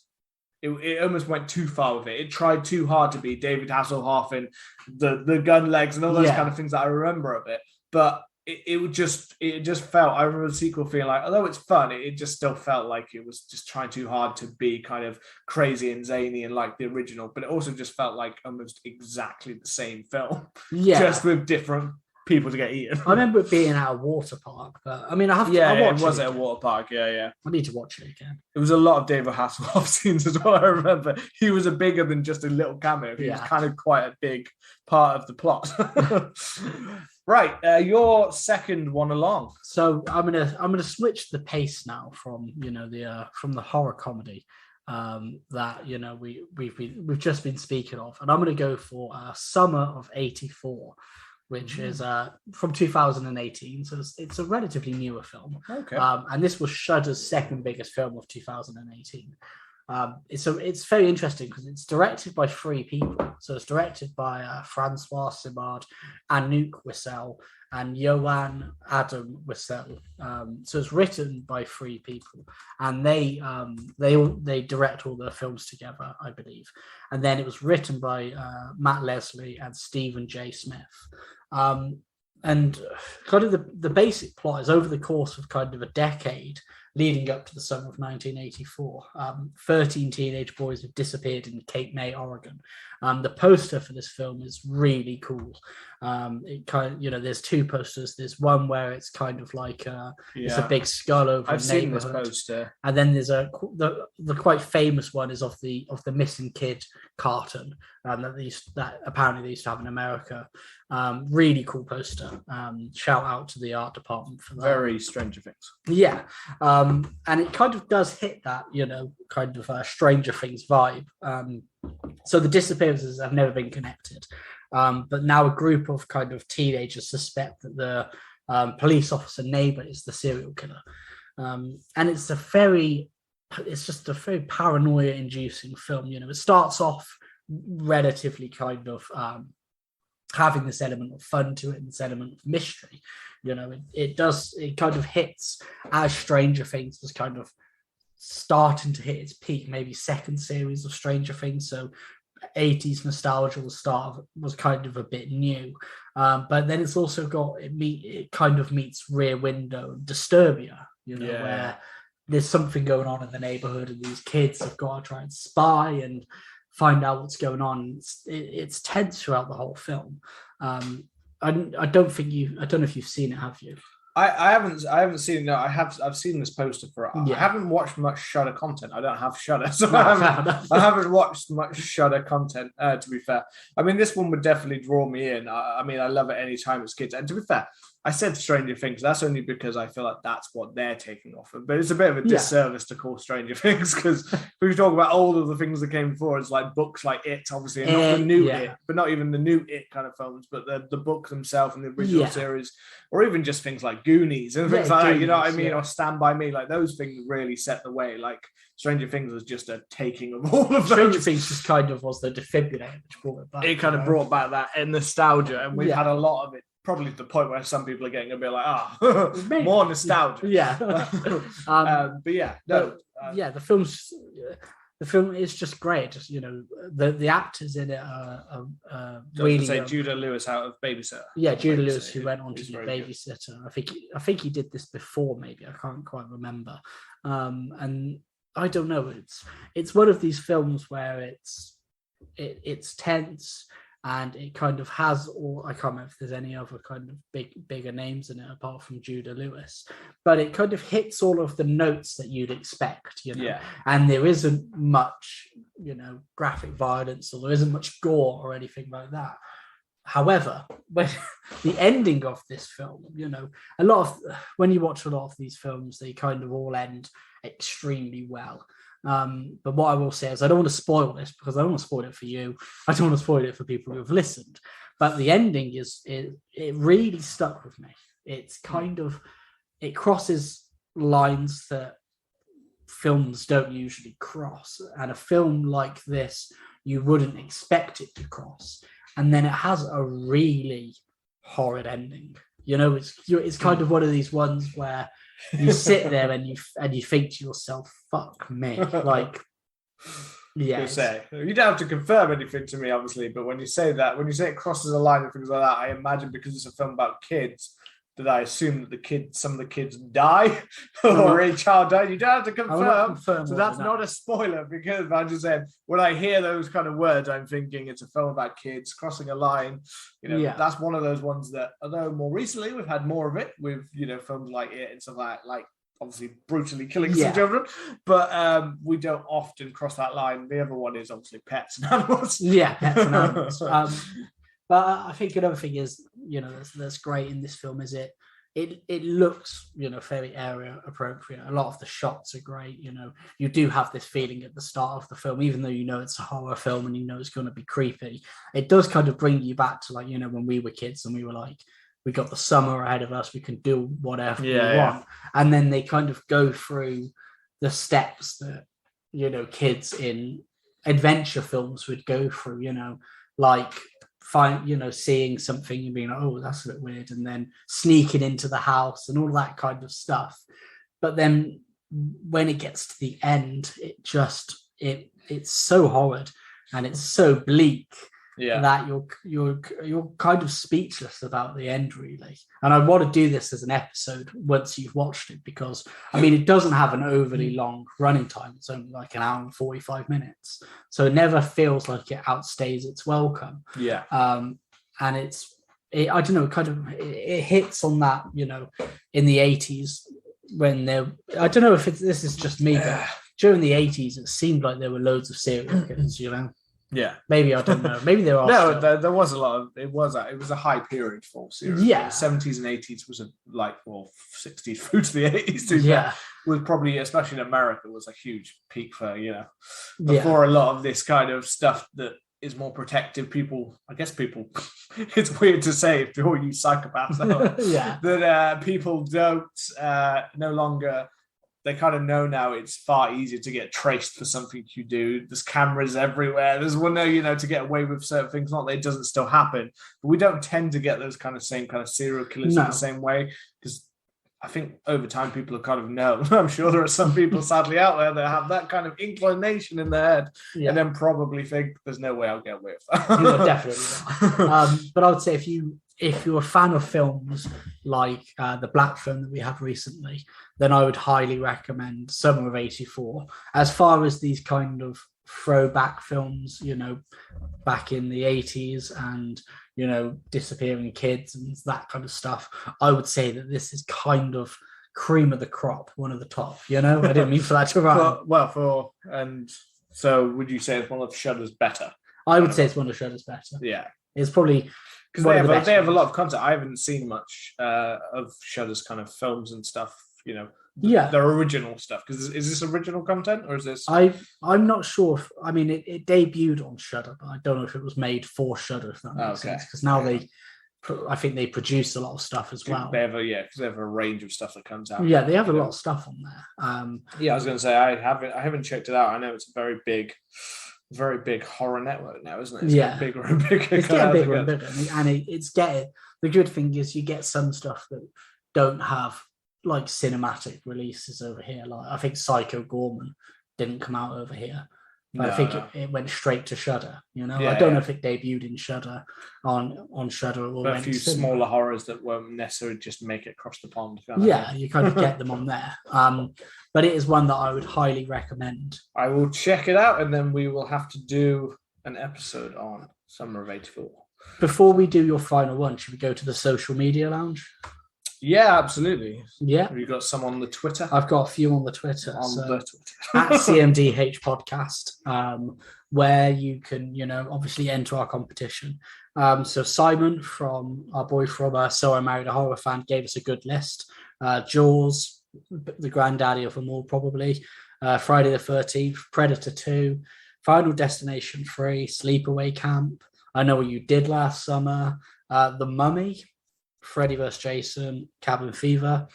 It almost went too far with it. It tried too hard to be David Hasselhoff and the gun legs and all those kind of things that I remember of it. But it just felt, I remember the sequel feeling like, although it's fun, it just still felt like it was just trying too hard to be kind of crazy and zany and like the original. But it also just felt like almost exactly the same film, just with different people to get eaten. I remember it being at a water park, but I mean, I it was at a water park. I need to watch it again. It was a lot of David Hasselhoff scenes as well. I remember he was a bigger than just a little cameo. He was kind of quite a big part of the plot. Right, your second one along. So I'm gonna switch the pace now from the horror comedy that we've just been speaking of, and I'm gonna go for Summer of '84. Which is from 2018, so it's a relatively newer film. Okay. And this was Shudder's second biggest film of 2018. It's very interesting because it's directed by 3 people. So it's directed by Francois Simard, Anouk Wissel, and Johan Adam Wissel. So it's written by 3 people, and they direct all their films together, I believe. And then it was written by Matt Leslie and Stephen J. Smith. And kind of the basic plot is, over the course of kind of a decade, leading up to the summer of 1984. 13 teenage boys have disappeared in Cape May, Oregon. The poster for this film is really cool. It kind of, there's two posters. There's one where it's kind of like it's a big skull over a neighborhood. I've seen this poster. And then there's the quite famous one is of the missing kid carton that apparently they used to have in America. Really cool poster. Shout out to the art department for that. Very Stranger Things. Yeah. And it kind of does hit that, kind of Stranger Things vibe. So the disappearances have never been connected. But now a group of kind of teenagers suspect that the police officer neighbor is the serial killer. And it's just a very paranoia-inducing film. It starts off relatively kind of having this element of fun to it and this element of mystery. It kind of hits as Stranger Things was kind of starting to hit its peak, maybe second series of Stranger Things. So 80s nostalgia was kind of a bit new. But then it's also got, it kind of meets Rear Window and Disturbia, where there's something going on in the neighborhood and these kids have got to try and spy and find out what's going on. It's tense throughout the whole film. I don't know if you've seen it, have you? I haven't seen it. No, I've seen this poster for it. Yeah. I haven't watched much Shudder content. I don't have Shudder, so I haven't watched much Shudder content. To be fair, I mean, this one would definitely draw me in. I mean, I love it any time it's kids. And to be fair, I said Stranger Things. That's only because I feel like that's what they're taking off of. But it's a bit of a disservice to call Stranger Things, because if we talk about all of the things that came before, it's like books like It, obviously, and not the new It, but not even the new It kind of films, but the books themselves and the original series, or even just things like Goonies and things like that. You know what I mean? Or Stand By Me. Like those things really set the way. Like Stranger Things was just a taking of all of those. Stranger Things just kind of was the defibrillator which brought it back. It kind of brought back that nostalgia, and we've had a lot of it. Probably to the point where some people are getting a bit like, more nostalgia. Yeah. But yeah, no. The film is just great. Just, the actors in it are really. Say Judah Lewis out of Babysitter. Yeah, Judah Lewis, who went on to do Babysitter. I think he did this before. Maybe I can't quite remember. And I don't know. It's one of these films where it's tense. And it kind of has I can't remember if there's any other kind of bigger names in it apart from Judah Lewis, but it kind of hits all of the notes that you'd expect, and there isn't much, graphic violence, or there isn't much gore or anything like that. However, when the ending of this film, when you watch a lot of these films, they kind of all end extremely well. But what I will say is I don't want to spoil this, because I don't want to spoil it for you. I don't want to spoil it for people who have listened. But the ending it really stuck with me. It's kind of, it crosses lines that films don't usually cross. And a film like this, you wouldn't expect it to cross. And then it has a really horrid ending. It's kind of one of these ones where you sit there and you think to yourself, "Fuck me!" Like, yeah. You don't have to confirm anything to me, obviously, but when you say it crosses a line and things like that, I imagine because it's a film about kids, that I assume that some of the kids die or a child died. You don't have to confirm. So that's not a spoiler, because I'm just saying, when I hear those kind of words, I'm thinking it's a film about kids crossing a line. That's one of those ones that, although more recently we've had more of it with, films like It and stuff like obviously brutally killing some children, but we don't often cross that line. The other one is obviously pets and animals. Yeah, pets and animals. But I think another thing is, that's great in this film is it looks, very area appropriate. A lot of the shots are great. You do have this feeling at the start of the film, even though it's a horror film and it's going to be creepy. It does kind of bring you back to when we were kids and we were like, we got the summer ahead of us, we can do whatever we want. And then they kind of go through the steps that, kids in adventure films would go through, seeing something and being like, oh, that's a bit weird, and then sneaking into the house and all that kind of stuff. But then when it gets to the end, it's so horrid and it's so bleak that you're kind of speechless about the end, really. And I want to do this as an episode once you've watched it, because I mean, it doesn't have an overly long running time. It's only like an hour and 45 minutes, so it never feels like it outstays its welcome. And I don't know, it hits on that, in the 80s when I don't know if this is just me, but during the 80s it seemed like there were loads of serial killers, Yeah, maybe, I don't know. Maybe there are. No, there was a lot of. It was a high period for serial. Yeah, 70s and 80s was 60s through to the 80s too. Yeah, was probably, especially in America, was a huge peak for before a lot of this kind of stuff that is more protective. People, it's weird to say if you're you psychopaths, that people don't no longer. They kind of know now it's far easier to get traced for something you do. There's cameras everywhere. There's to get away with certain things. Not that it doesn't still happen, but we don't tend to get those same kind of serial killers in the same way, because I think over time people have kind of known. I'm sure there are some people sadly out there that have that kind of inclination in their head and then probably think there's no way I'll get away with that. Definitely not. But I would say if you're a fan of films like the Black film that we had recently, then I would highly recommend Summer of '84. As far as these kind of throwback films, back in the 80s and, disappearing kids and that kind of stuff, I would say that this is kind of cream of the crop, one of the top, I didn't mean for that to rhyme. And so would you say it's one of Shudder's better? I would say it's one of Shudder's better. Yeah. It's probably... Because they have a lot of content. I haven't seen much of Shudder's kind of films and stuff, their original stuff. Because is this original content or is this? I'm not sure. It debuted on Shudder, but I don't know if it was made for Shudder. If that makes sense. Because now I think they produce a lot of stuff as well. Because they have a range of stuff that comes out. Yeah, they have a lot of stuff on there. I was going to say I haven't checked it out. I know it's a very big horror network now, isn't it? It's getting bigger and bigger. It's getting bigger and bigger. And it's getting... The good thing is you get some stuff that don't have like cinematic releases over here. Like I think Psycho Gorman didn't come out over here. I think it went straight to Shudder. I don't know if it debuted in Shudder on Shudder or a few smaller horrors that won't necessarily just make it across the pond. You kind of get them on there. But it is one that I would highly recommend. I will check it out, and then we will have to do an episode on Summer of '84. Before we do your final one, should we go to the social media lounge? Yeah, absolutely. Yeah. Have you got some on the Twitter? I've got a few on the Twitter. At CMDH Podcast, where you can, obviously enter our competition. So Simon, our boy from So I Married a Horror Fan, gave us a good list. Jaws, the granddaddy of them all, probably. Friday the 13th, Predator 2, Final Destination 3, Sleepaway Camp, I Know What You Did Last Summer, The Mummy, Freddy vs. Jason, Cabin Fever,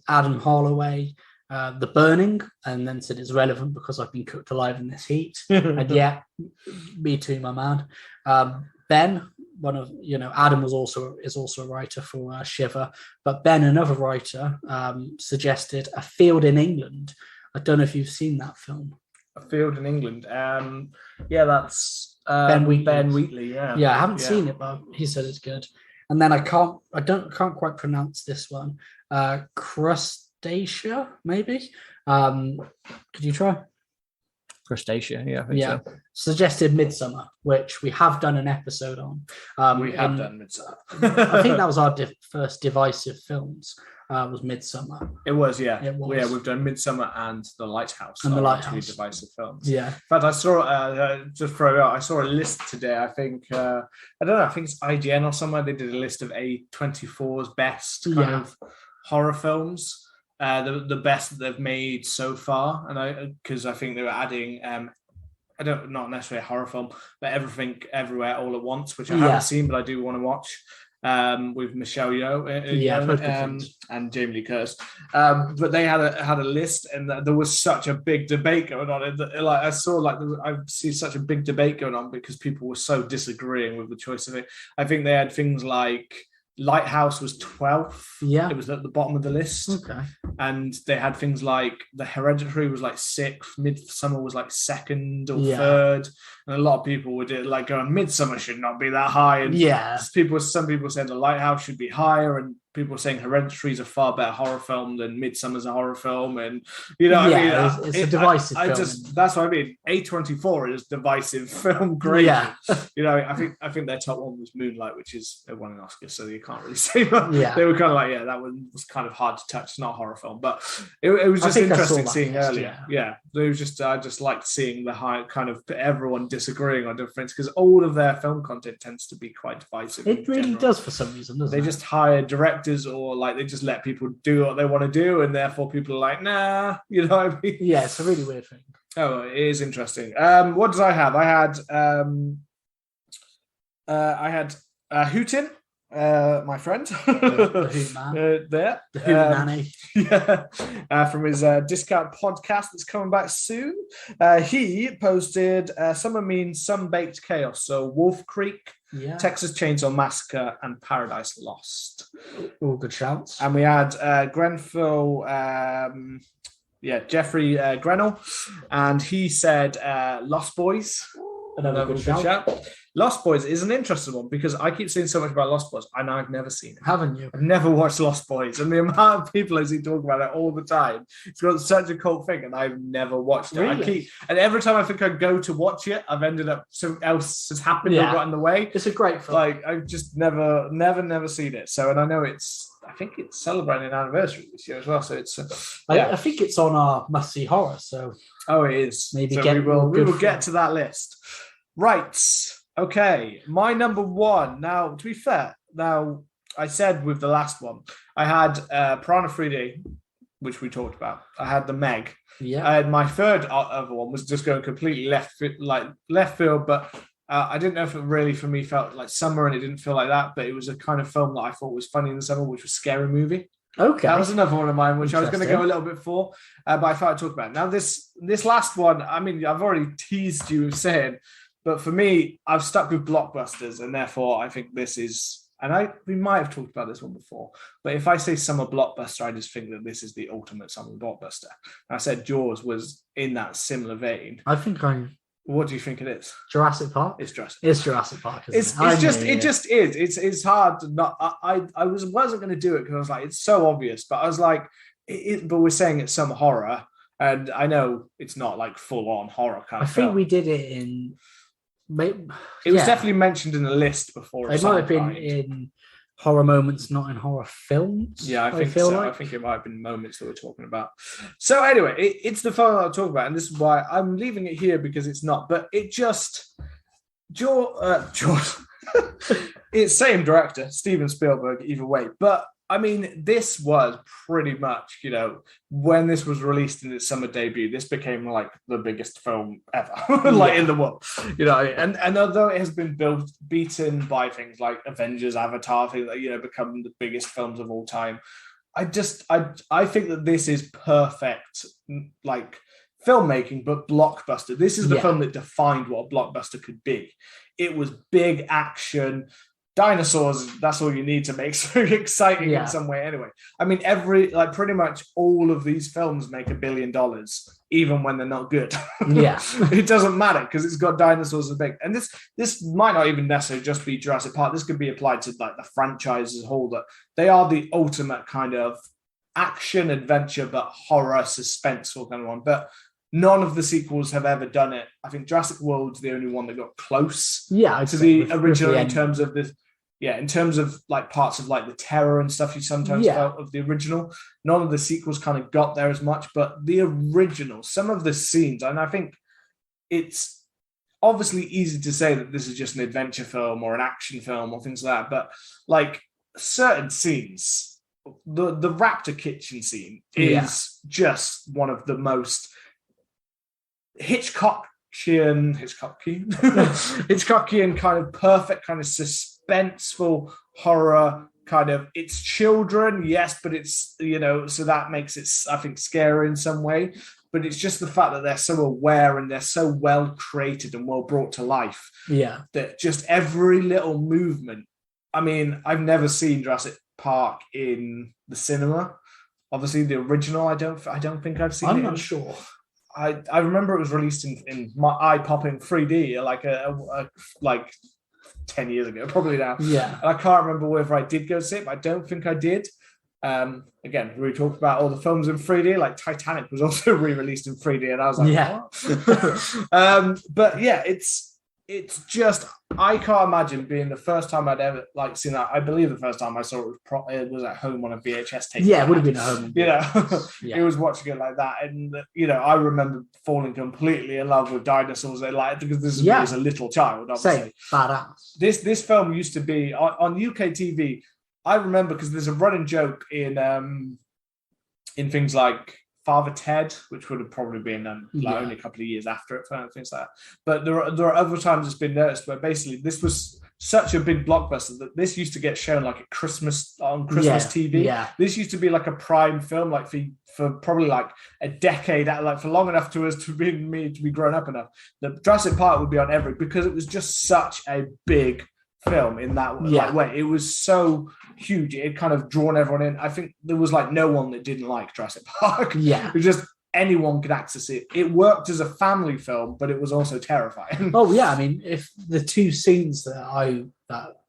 Adam Holloway, The Burning, and then said it's relevant because I've been cooked alive in this heat. And yeah, me too, my man. Ben, Adam is also a writer for Shiver, but Ben, another writer, suggested A Field in England. I don't know if you've seen that film. A Field in England. That's Ben Wheatley. Yeah, I haven't seen it, but he said it's good. And then I can't quite pronounce this one. Crustacea, maybe. Could you try? Crustacea, yeah, I think so. Suggested Midsummer, which we have done an episode on. We have done Midsummer. I think that was our first divisive films. Was Midsummer. It was, yeah. It was. Yeah, we've done Midsummer and The Lighthouse. And The Lighthouse. Two divisive films. Yeah. In fact, I saw, just throw it out, I saw a list today. I think, I don't know, I think it's IGN or somewhere. They did a list of A24's best kind of horror films. The best that they've made so far. And because I think they were adding, not necessarily a horror film, but Everything Everywhere All at Once, which I haven't seen, but I do want to watch. With Michelle Yeoh and Jamie Lee Curtis, but they had a list, and there was such a big debate going on. I see such a big debate going on because people were so disagreeing with the choice of it. I think they had things like Lighthouse was 12th. Yeah. It was at the bottom of the list. Okay. And they had things like The Hereditary was like 6th, Midsummer was like 2nd or 3rd. And a lot of people would like going, Midsummer should not be that high. And some people said The Lighthouse should be higher, and people were saying Hereditary is a far better horror film than Midsummer's a horror film. And it's a divisive film. That's what I mean. A24 is divisive film great. Yeah. I think their top one was Moonlight, which is they won an Oscar, so you can't really say that. Yeah. They were kind of like, that one was kind of hard to touch. It's not a horror film, but it was just interesting seeing earlier. Yeah. It was just I just liked seeing the high kind of everyone disagreeing on different things, because all of their film content tends to be quite divisive. It really does for some reason, doesn't it? They just hire directors, or like they just let people do what they want to do, and therefore people are like, nah, you know what I mean? Yeah, it's a really weird thing. Oh, it is interesting. What did I have? I had Hootin, my friend, the Hoot Man. there, the Hoot Nanny, from his discount podcast that's coming back soon. He posted Summer Means Some Baked Chaos, so Wolf Creek, Texas Chainsaw Massacre, and Paradise Lost. All good shouts. And we had Grenfell, Jeffrey Grenell, and he said Lost Boys. Another good shout. Lost Boys is an interesting one, because I keep saying so much about Lost Boys, and I've never seen it. Haven't you? I've never watched Lost Boys, and the amount of people I see talk about it all the time, it's got such a cult thing, and I've never watched it. Really? And every time I think I go to watch it, I've ended up something else has happened or got in the way. It's a great film. Like I've just never seen it. So, and I know I think it's celebrating an anniversary this year as well. So it's I think it's on our must see horror. So it is. Maybe so we will get to that list. Right. Okay. My number one. Now, to be fair, I said with the last one, I had Piranha 3D, which we talked about. I had The Meg. Yeah. And my third other one was just going completely left field, but I didn't know if it really for me felt like summer, and it didn't feel like that. But it was a kind of film that I thought was funny in the summer, which was Scary Movie. Okay, that was another one of mine, which I was going to go a little bit for, but I thought I'd talk about it. Now this last one, I mean, I've already teased you with saying. But for me, I've stuck with blockbusters, and therefore I think this is, and we might have talked about this one before, but if I say summer blockbuster, I just think that this is the ultimate summer blockbuster. And I said Jaws was in that similar vein. What do you think it is? Jurassic Park? It's Jurassic Park. It's Jurassic Park, isn't it? It just is. It's hard to not, I wasn't going to do it because I was like, it's so obvious, but I was like, but we're saying it's some horror, and I know it's not like full on horror kind of film. I think we did it in... It was definitely mentioned in the list before. It might have been in horror moments, not in horror films. Yeah, I think so. I think it might have been moments that we're talking about. So anyway, it's the film I'll talk about, and this is why I'm leaving it here, because it's not. But it just it's same director, Steven Spielberg, either way. But I mean, this was pretty much, when this was released in its summer debut, this became like the biggest film ever, in the world, and although it has been beaten by things like Avengers, Avatar, things that, become the biggest films of all time, I think that this is perfect, like filmmaking, but blockbuster. This is the film that defined what a blockbuster could be. It was big action, dinosaurs, that's all you need to make something exciting in some way anyway. I mean, pretty much all of these films make $1 billion, even when they're not good. Yeah. It doesn't matter because it's got dinosaurs and big. And this might not even necessarily just be Jurassic Park. This could be applied to like the franchise as a whole, that they are the ultimate kind of action adventure, but horror, suspenseful kind of one. But none of the sequels have ever done it. I think Jurassic World's the only one that got close to the original in terms of this. Yeah, in terms of like parts of like the terror and stuff you sometimes felt of the original. None of the sequels kind of got there as much, but the original, some of the scenes, and I think it's obviously easy to say that this is just an adventure film or an action film or things like that, but like certain scenes, the Raptor kitchen scene is just one of the most Hitchcockian kind of perfect kind of suspenseful horror kind of. It's children, yes, but it's, so that makes it, I think, scary in some way. But it's just the fact that they're so aware and they're so well created and well brought to life. Yeah. That just every little movement I mean, I've never seen Jurassic Park in the cinema. Obviously, the original, I don't think I've seen it. I'm not sure. I remember it was released in my eye-popping 3D, like 10 years ago, probably now. Yeah. And I can't remember whether I did go see it, but I don't think I did. Again, we talked about all the films in 3D, like Titanic was also re-released in 3D, and I was like, what? But yeah, it's just, I can't imagine being the first time I'd ever like seen that. I believe the first time I saw it was at home on a VHS tape. Yeah, it would have been at home. It was watching it like that, and I remember falling completely in love with dinosaurs. Because this was a little child. Obviously, same, badass. This film used to be on UK TV. I remember because there's a running joke in things like Father Ted, which would have probably been only a couple of years after it, things like that. But there are other times it's been noticed where basically this was such a big blockbuster that this used to get shown like at Christmas on Christmas TV. Yeah. This used to be like a prime film, like for probably like a decade, like for long enough to be grown up enough. The Jurassic Park would be on every, because it was just such a big film in that way. It was so huge. It had kind of drawn everyone in. I think there was like no one that didn't like Jurassic Park. Yeah. It was just anyone could access it. It worked as a family film, but it was also terrifying. Oh yeah, I mean, if the two scenes that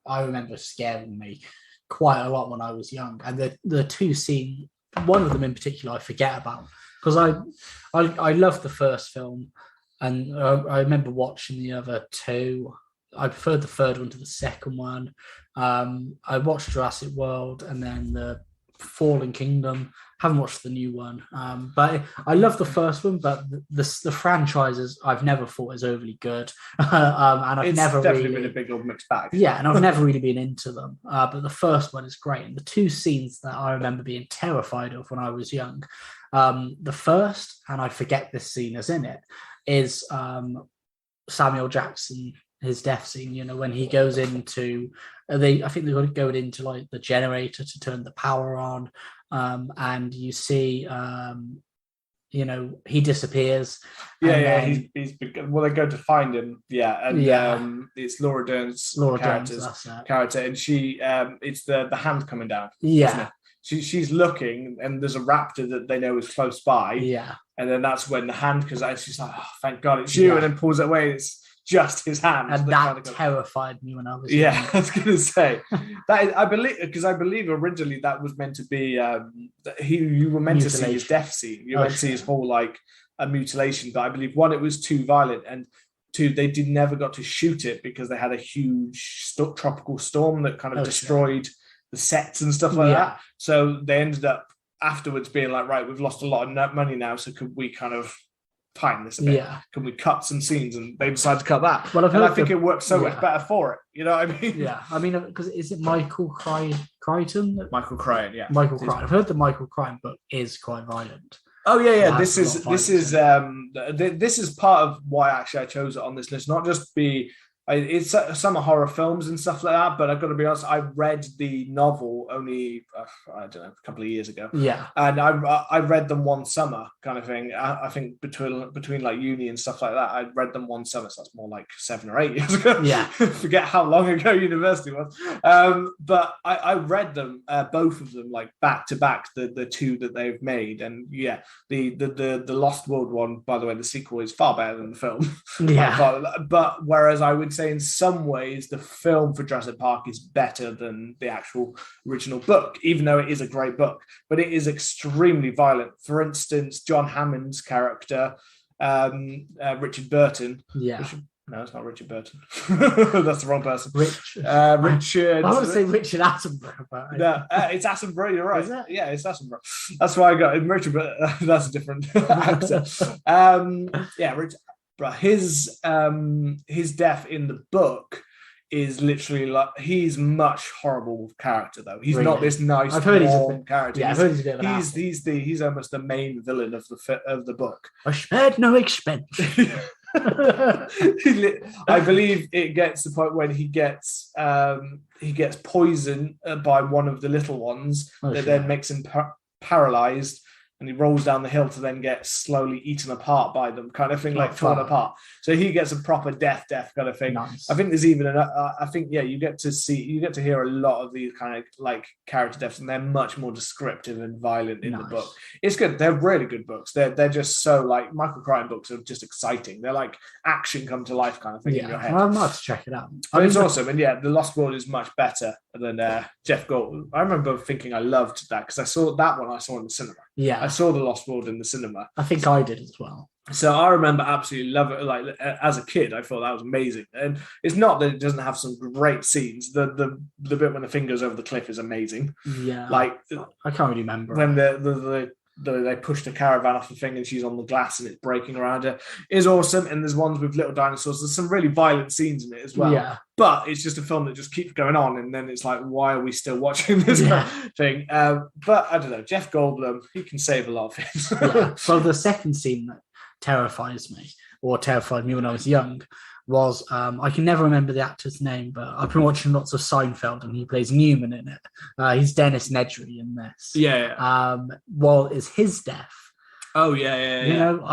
I remember scaring me quite a lot when I was young, and the two scenes, one of them in particular I forget about, because I loved the first film, and I remember watching the other two. I preferred the third one to the second one. I watched Jurassic World and then the Fallen Kingdom. Haven't watched the new one, but I love the first one. But the franchises I've never thought is overly good, and I've never definitely been a big old mixed bag. Yeah, and I've never really been into them. But the first one is great, and the two scenes that I remember being terrified of when I was young. The first, and I forget this scene is in it, is Samuel Jackson. His death scene, when he goes into, I think they're going into like the generator to turn the power on, and you see, he disappears. They go to find him, and it's Laura Dern's character, and she, it's the hand coming down, isn't it? She's looking, and there's a raptor that they know is close by, and then that's when the hand comes out. She's like, "Oh, thank God, it's you!" and then pulls it away. It's just his hand, and that terrified me when I was young. I was going to say that I believe originally that was meant to be you were meant to see his death scene. You were meant to see his whole like a mutilation, but I believe one, it was too violent, and two, they never got to shoot it because they had a huge tropical storm that kind of destroyed the sets and stuff like that. So they ended up afterwards being like, right, we've lost a lot of money now, so could we kind of tighten this a bit? Can we cut some scenes? And they decided to cut that. Well, I think it worked so much better for it. You know what I mean? Yeah, I mean, because is it Michael Crichton? Michael Crichton, yeah. Michael Crichton. I've heard the Michael Crichton book is quite violent. Oh yeah. This is part of why actually I chose it on this list. Not just it's some horror films and stuff like that, but I've got to be honest, I read the novel only I don't know, a couple of years ago. Yeah, and I read them one summer, kind of thing. I think between like uni and stuff like that, I read them one summer. So that's more like 7 or 8 years ago. Yeah, forget how long ago university was. But I read them both of them like back to back, the two that they've made, and the Lost World one, by the way, the sequel is far better than the film. Yeah, but whereas I would say in some ways the film for Jurassic Park is better than the actual original book, even though it is a great book, but it is extremely violent. For instance, John Hammond's character, Richard Burton. Yeah. No, it's not Richard Burton. That's the wrong person. Richard. I want to say Richard Attenborough, but no, it's Attenborough. You're right. Is it? Yeah, it's Attenborough. That's why I got it. Richard, but that's a different actor. Richard. But his death in the book is literally like, he's much horrible character though. He's not this nice warm character. Yeah, I've heard he's a bit of an he's almost the main villain of the book. I spared no expense. I believe it gets to the point when he gets poisoned by one of the little ones that then makes him paralyzed. and he rolls down the hill to then get slowly eaten apart by them, kind of thing, like torn apart. So he gets a proper death kind of thing. Nice. I think there's even you get to hear a lot of these kind of like character deaths, and they're much more descriptive and violent in the book. It's good. They're really good books. They're just so like Michael Crichton books are just exciting. They're like action come to life kind of thing in your head. I might to check it out. But it's awesome, and The Lost World is much better than Jeff Goldblum. I remember thinking I loved that because I saw that one. I saw in the cinema. Yeah, I saw The Lost World in the cinema. I think I did as well. So I remember absolutely love it. Like as a kid, I thought that was amazing. And it's not that it doesn't have some great scenes. The bit when the thing goes over the cliff is amazing. Yeah, like I can't really remember when they push the caravan off the thing and she's on the glass and it's breaking around her. Is awesome. And there's ones with little dinosaurs. There's some really violent scenes in it as well. Yeah. But it's just a film that just keeps going on, and then it's like, why are we still watching this thing? But I don't know. Jeff Goldblum, he can save a lot of things. Yeah. So the second scene that terrifies me, or terrified me when I was young, was I can never remember the actor's name, but I've been watching lots of Seinfeld, and he plays Newman in it. He's Dennis Nedry in this. Yeah. Well, it's his death. Oh yeah. You know,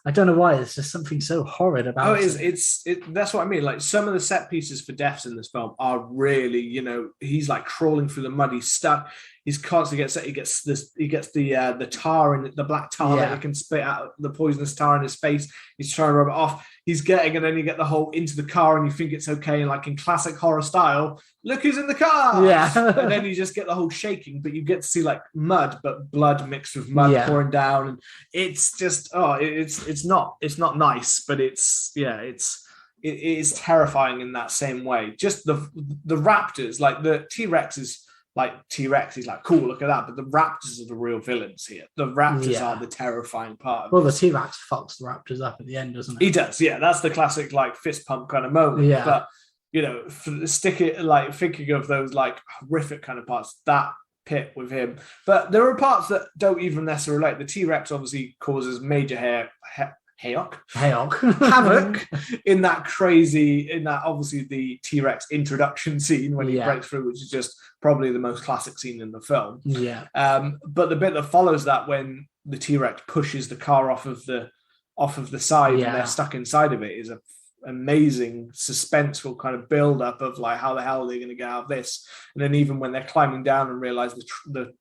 I don't know why. There's just something so horrid about it. It's that's what I mean. Like some of the set pieces for deaths in this film are really, he's like crawling through the mud. He's stuck. He's constantly he gets the tar in the black tar that he can spit out, the poisonous tar in his face. He's trying to rub it off. And then you get the whole into the car and you think it's okay. And like in classic horror style, look who's in the car. Yeah. And then you just get the whole shaking, but you get to see like mud, but blood mixed with mud pouring down. And it's just, it's not nice, but it is terrifying in that same way. Just the raptors, like the T-Rex is like T-Rex, he's like, cool, look at that. But the raptors are the real villains here. The raptors are the terrifying part of the T-Rex fucks the raptors up at the end, doesn't it? He does, yeah. That's the classic like fist pump kind of moment. Yeah. But thinking of those like horrific kind of parts, that pit with him. But there are parts that don't even necessarily relate. The T-Rex obviously causes major havoc in that obviously the T-Rex introduction scene when he breaks through, which is just probably the most classic scene in the film. Yeah. But the bit that follows that, when the T-Rex pushes the car off of the side and they're stuck inside of it, is a amazing suspenseful kind of build up of like, how the hell are they going to get out of this? And then even when they're climbing down and realize the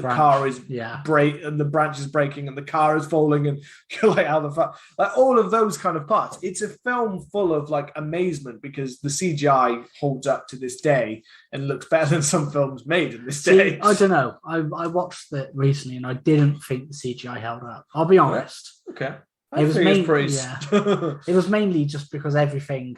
car is and the branch is breaking and the car is falling, and you're like, how the fuck? Like all of those kind of parts. It's a film full of like amazement because the CGI holds up to this day and looks better than some films made in this day. I don't know. I watched it recently and I didn't think the CGI held up. I'll be honest. Okay. It was mainly just because everything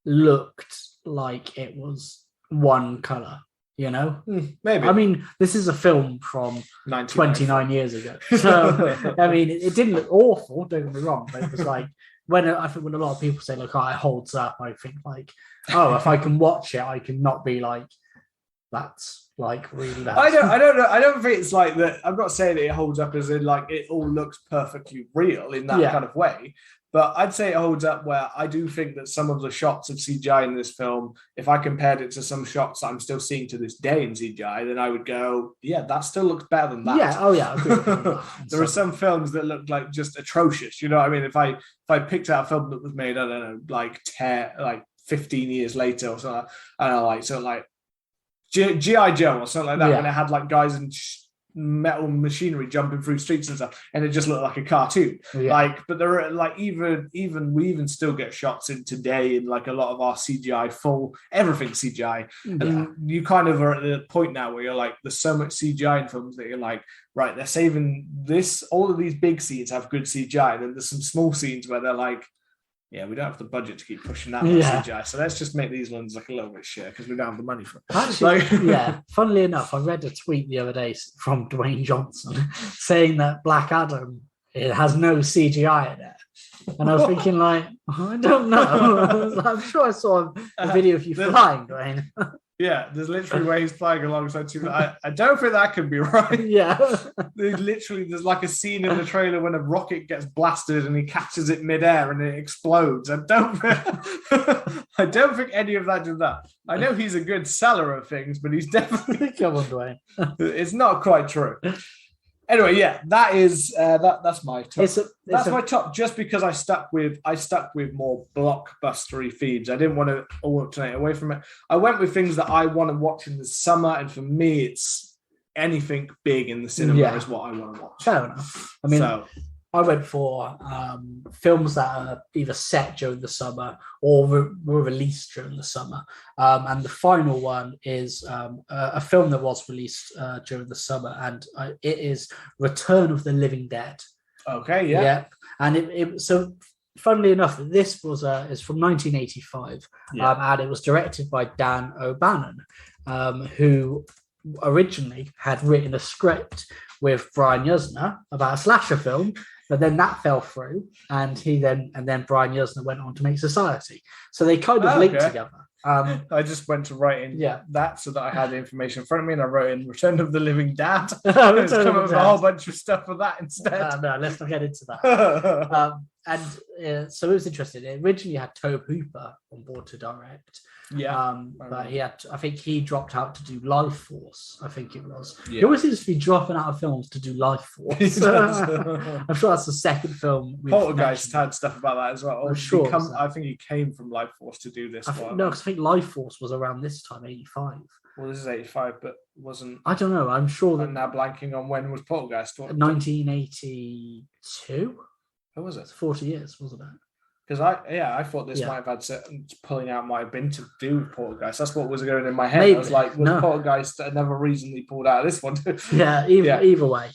looked like it was one colour. Maybe. I mean, this is a film from 29 years ago. So, I mean, it didn't look awful, don't get me wrong, but it was like, when a lot of people say, look, it holds up, I think like, if I can watch it, I can not be like, that's like really bad. I don't know. I don't think it's like that. I'm not saying that it holds up as in like it all looks perfectly real in that kind of way. But I'd say it holds up where I do think that some of the shots of CGI in this film, if I compared it to some shots I'm still seeing to this day in CGI, then I would go, yeah, that still looks better than that. Yeah, I agree. There are some films that look like just atrocious. You know what I mean? If I picked out a film that was made, I don't know, like 15 years later or something, I don't know, like sort of like G.I. Joe or something like that, when it had like guys in metal machinery jumping through streets and stuff, and it just looked like a cartoon. But there are like we still get shots in today in like a lot of our CGI, full everything CGI, and you kind of are at the point now where you're like, there's so much CGI in films that you're like, right, they're saving this. All of these big scenes have good CGI, and then there's some small scenes where they're like, yeah, we don't have the budget to keep pushing that much CGI, so let's just make these ones like a little bit shit because we don't have the money for it. Actually, funnily enough, I read a tweet the other day from Dwayne Johnson saying that Black Adam, it has no CGI in it. And I was thinking like, I don't know. I'm sure I saw a video of you flying, Dwayne. Yeah, there's literally where he's flying alongside two. I don't think that could be right. Yeah. There's like a scene in the trailer when a rocket gets blasted and he catches it midair and it explodes. I don't think any of that did that. I know he's a good seller of things, but he's definitely come on, Dwayne. It's not quite true. Anyway, yeah, that's my top. That's my top. Just because I stuck with more blockbustery themes. I didn't want to alternate away from it. I went with things that I want to watch in the summer, and for me, it's anything big in the cinema is what I want to watch. Fair enough. I mean, I went for films that are either set during the summer or were released during the summer. And the final one is a film that was released during the summer, and it is Return of the Living Dead. Okay, yeah. Yeah. And so funnily enough, this is from 1985, and it was directed by Dan O'Bannon, who originally had written a script with Brian Yuzna about a slasher film, but then that fell through, and then Brian Yuzna went on to make Society. So they kind of linked together. I just went to write in that so that I had the information in front of me, and I wrote in Return of the Living Dad. It's come up with a whole bunch of stuff for that instead. No, let's not get into that. So it was interesting. It originally had Tobe Hooper on board to direct. But I think he dropped out to do Life Force. I think it was. He always seems to be dropping out of films to do Life Force. I'm sure that's the second film. Poltergeist had stuff about that as well. I'm sure. I think he came from Life Force to do this one. No, because I think Life Force was around this time, 85. Well, this is 85, but wasn't. I don't know. I'm sure that. I'm now blanking on when was Poltergeist. 1982. Who was it? It's 40 years, wasn't it? Because I thought this might have had pulling out might have been to do with Poltergeist. That's what was going in my head. Maybe. I was like, was Poltergeist another reason he pulled out of this one? Either way.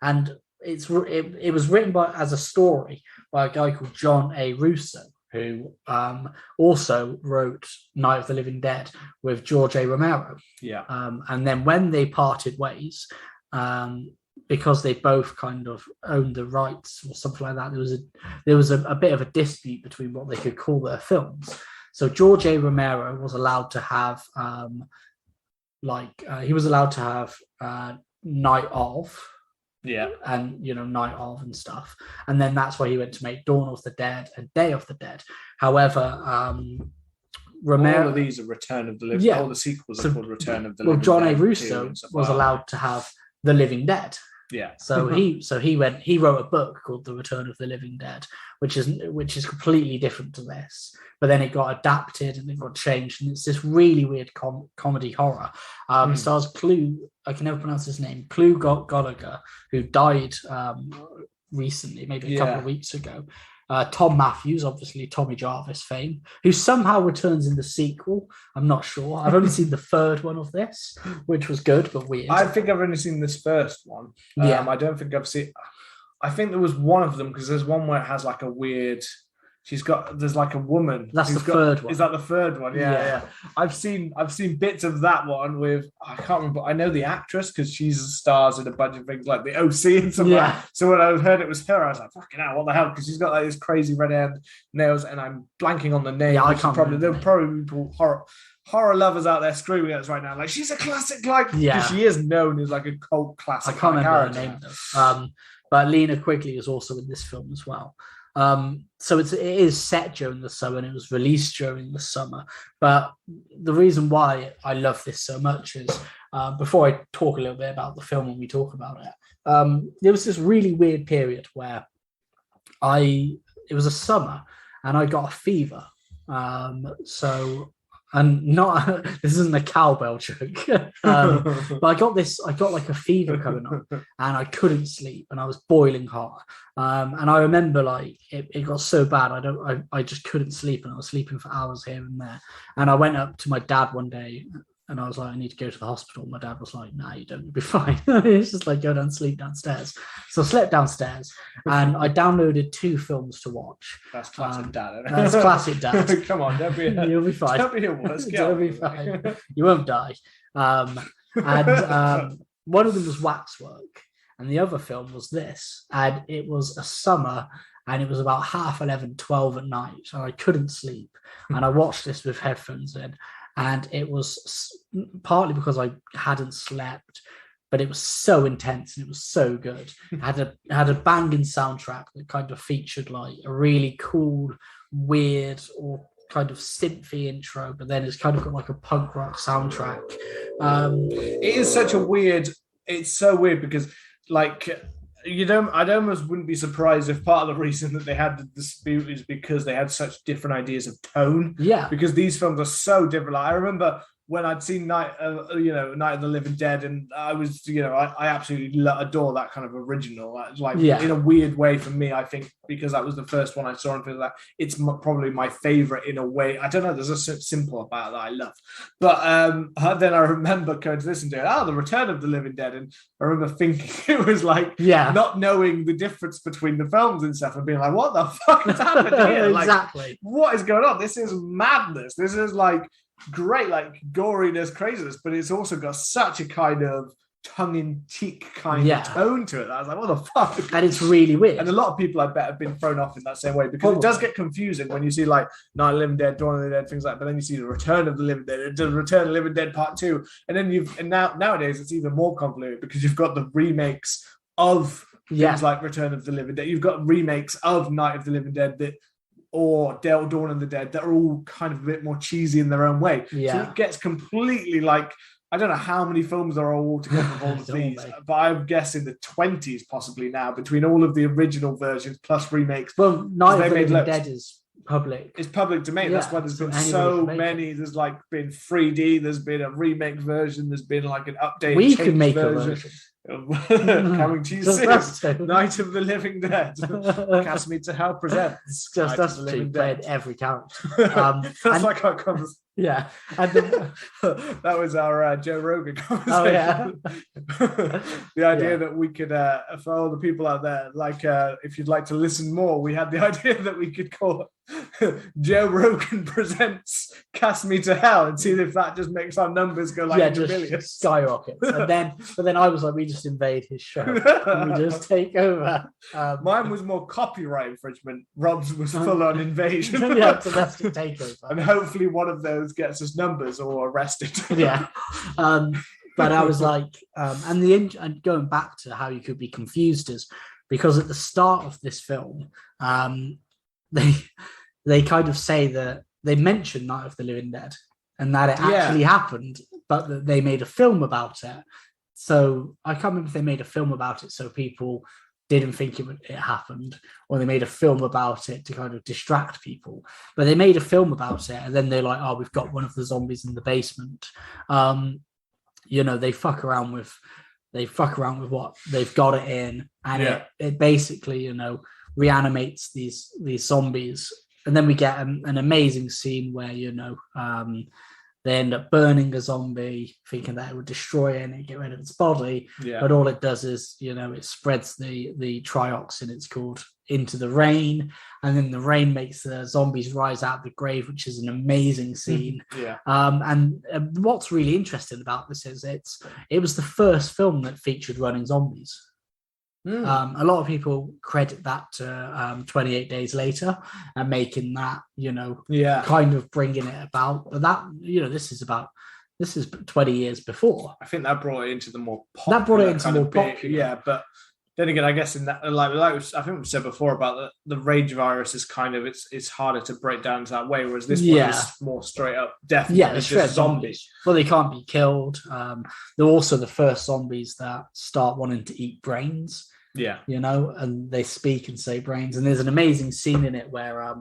And it was written as a story by a guy called John A. Russo, who also wrote Night of the Living Dead with George A. Romero. Yeah. And then when they parted ways, because they both kind of owned the rights or something like that, there was a bit of a dispute between what they could call their films. So George A. Romero was allowed to have Night Of. Yeah. And Night Of and stuff. And then that's why he went to make Dawn of the Dead and Day of the Dead. However, Romero, all of these are Return of the Living. All the sequels are called Return of the Living. Well, John A. Russo was allowed to have The Living Dead. Yeah. So he wrote a book called The Return of the Living Dead, which is completely different to this. But then it got adapted and it got changed, and it's this really weird comedy horror. It stars I can never pronounce his name, Clu Gallagher, who died recently, maybe a couple of weeks ago. Tom Matthews, obviously Tommy Jarvis fame, who somehow returns in the sequel. I'm not sure. I've only seen the third one of this, which was good but weird. I think I've only seen this first one. I don't think I've seen. I think there was one of them because there's one where it has like a weird. There's like a woman. That's the third one. Is that the third one? Yeah. I've seen bits of that one with, I can't remember. I know the actress because she's stars in a bunch of things like the OC and stuff like that. So when I heard it was her, I was like, fucking hell, what the hell? Because she's got like this crazy red hair nails, and I'm blanking on the name. Yeah, I can't there'll probably be people, horror lovers out there screaming at us right now. Like, she's a classic, because she is known as like a cult classic. I can't remember her name though. But Lena Quigley is also in this film as well. So it is set during the summer and it was released during the summer. But the reason why I love this so much is, before I talk a little bit about the film and we talk about it, there was this really weird period where it was a summer and I got a fever. And not this isn't a cowbell joke, but I got like a fever coming on, and I couldn't sleep, and I was boiling hot. And I remember like it got so bad, I just couldn't sleep, and I was sleeping for hours here and there. And I went up to my dad one day, and I was like, I need to go to the hospital. My dad was like, nah, you don't, you'll be fine. It's just like, go down and sleep downstairs. So I slept downstairs and I downloaded 2 films to watch. That's classic dad. That's classic dad. Come on, you'll be fine. Don't be a worse girl. You'll be fine. You won't die. And one of them was Waxwork and the other film was this. And it was a summer and it was about 11:30, 12 at night. And I couldn't sleep. And I watched this with headphones in. And it was partly because I hadn't slept, but it was so intense and it was so good. It had a banging soundtrack that kind of featured like a really cool, weird or kind of synthy intro, but then it's kind of got like a punk rock soundtrack. It is such a weird. It's so weird because like, I'd almost wouldn't be surprised if part of the reason that they had the dispute is because they had such different ideas of tone. Yeah. Because these films are so different. Like, I remember when I'd seen Night of the Living Dead, and I was, I absolutely adore that kind of original. Like, in a weird way for me, I think, because that was the first one I saw and feel like it's probably my favorite in a way. I don't know. There's a simple about that I love. But then I remember going to listen to it. The Return of the Living Dead, and I remember thinking it was like not knowing the difference between the films and stuff, and being like, "What the fuck is happening here? Exactly. Like, what is going on? This is madness. This is like." Great, like goriness, craziness, but it's also got such a kind of tongue-in-cheek kind of tone to it. I was like, what the fuck? And it's really weird. And a lot of people, I bet, have been thrown off in that same way, because it does get confusing when you see like Night of the Living Dead, Dawn of the Dead, things like that. But then you see the Return of the Living Dead, the Return of the Living Dead Part 2, and then nowadays it's even more convoluted, because you've got the remakes of things like Return of the Living Dead. You've got remakes of Night of the Living Dead or Dawn of the Dead that are all kind of a bit more cheesy in their own way. Yeah. So it gets completely like, I don't know how many films there are all together of all of these, but I'm guessing the 20s possibly now, between all of the original versions plus remakes. Well, Night of the Living Dead is public. It's public domain. That's why there's been so many. There's like been 3D, there's been a remake version, there's been like an updated We can make version. a version. Coming to you soon. Night of the Living Dead. Cast Me to Hell presents. Just us two playing every character. That's like our conversation. Yeah. And that was our Joe Rogan conversation. The idea that we could, for all the people out there, like if you'd like to listen more, we had the idea that we could call Joe Rogan presents Cast Me to Hell, and see if that just makes our numbers go like just millions. Skyrocket. But then I was like, we just invade his show. And we just take over. Mine was more copyright infringement. Rob's was full on invasion. Domestic takeover. And hopefully one of those gets us numbers or arrested. But I was like, and going back to how you could be confused is because at the start of this film, they kind of say that they mention Night of the Living Dead and that it actually happened, but that they made a film about it. So I can't remember if they made a film about it so people didn't think it happened, or they made a film about it to kind of distract people. But they made a film about it, and then they're like, "Oh, we've got one of the zombies in the basement." They fuck around with what they've got it in, and it basically, reanimates these zombies. And then we get an amazing scene where they end up burning a zombie, thinking that it would destroy it and get rid of its body. Yeah. But all it does is, it spreads the trioxin, it's called, into the rain. And then the rain makes the zombies rise out of the grave, which is an amazing scene. Yeah. And what's really interesting about this is it was the first film that featured running zombies. A lot of people credit that to 28 Days Later and making that, kind of bringing it about. But that, this is 20 years before. I think that brought it into the more popular. Yeah, but then again, I guess in that, like I think we said before about the rage virus is kind of, it's harder to break down to that way, whereas this one is more straight up death. Yeah, it's just zombies. Well, they can't be killed. They're also the first zombies that start wanting to eat brains. Yeah, and they speak and say brains. And there's an amazing scene in it where,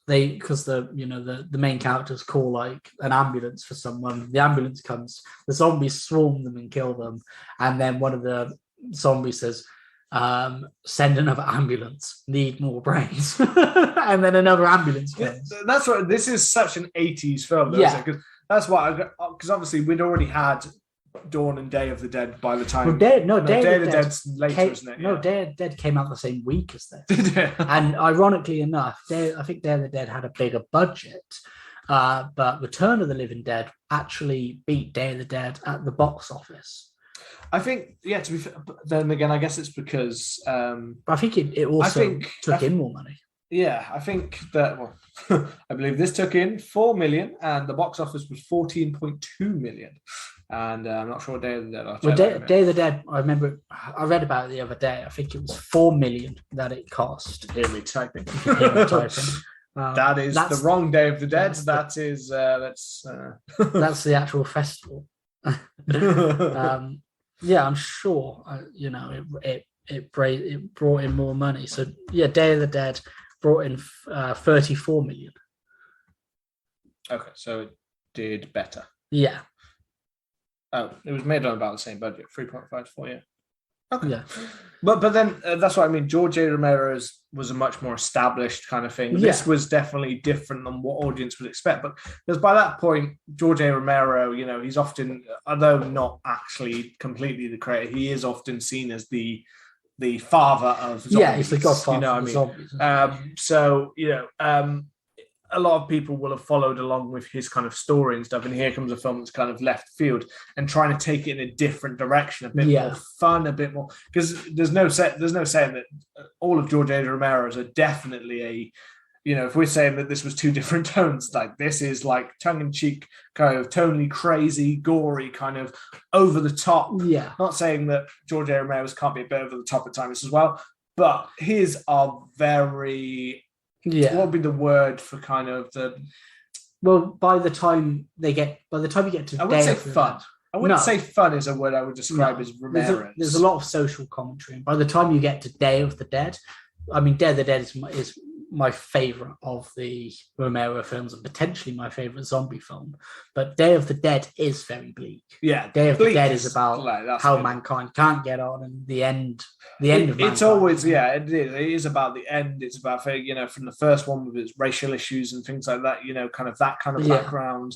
they because the main characters call like an ambulance for someone. The ambulance comes, the zombies swarm them and kill them, and then one of the zombies says, "Send another ambulance. Need more brains." And then another ambulance comes. That's what. This is such an 80s film, though, because that's why. Because obviously we'd already had Dawn and Day of the Dead by the time. Day of the Dead's later, isn't it? No, Day of the Dead came out the same week as this. And ironically enough, I think Day of the Dead had a bigger budget, but Return of the Living Dead actually beat Day of the Dead at the box office. I think, to be fair, then again, I guess it's because... I think it also took in more money. Yeah, I think that, I believe this took in 4 million and the box office was 14.2 million. And I'm not sure what Day of the Dead. Day of the Dead, I remember, I read about it the other day. I think it was 4 million that it cost. Hear me typing. That is the wrong Day of the Dead. That's the actual festival. Yeah, I'm sure. It brought in more money. So yeah, Day of the Dead brought in 34 million. Okay, so it did better. Yeah. Oh, it was made on about the same budget, 3.5 to 4, yeah. Okay. Yeah. But then that's what I mean. George A. Romero's was a much more established kind of thing. Yeah. This was definitely different than what audience would expect. But because by that point, George A. Romero, he's often, although not actually completely the creator, he is often seen as the father of zombies. Yeah, he's the godfather. You know what I mean? So a lot of people will have followed along with his kind of story and stuff. And here comes a film that's kind of left field and trying to take it in a different direction, a bit more fun, a bit more, because there's no saying that all of George A. Romero's are definitely if we're saying that this was two different tones, like this is like tongue-in-cheek, kind of tonally crazy, gory, kind of over the top. Yeah. Not saying that George A. Romero's can't be a bit over the top at times as well, but his are very... Yeah. What would be the word for kind of the... Well, by the time you get to... I wouldn't say fun. I wouldn't say fun is a word I would describe as Romero. There's a lot of social commentary. And by the time you get to Day of the Dead, I mean, Day of the Dead is my favorite of the Romero films and potentially my favorite zombie film. But Day of the Dead is very bleak. Yeah. Day of the Dead is about how mankind can't get on and the end of mankind. It's always, it is about the end. It's about, from the first one with its racial issues and things like that, kind of that kind of background.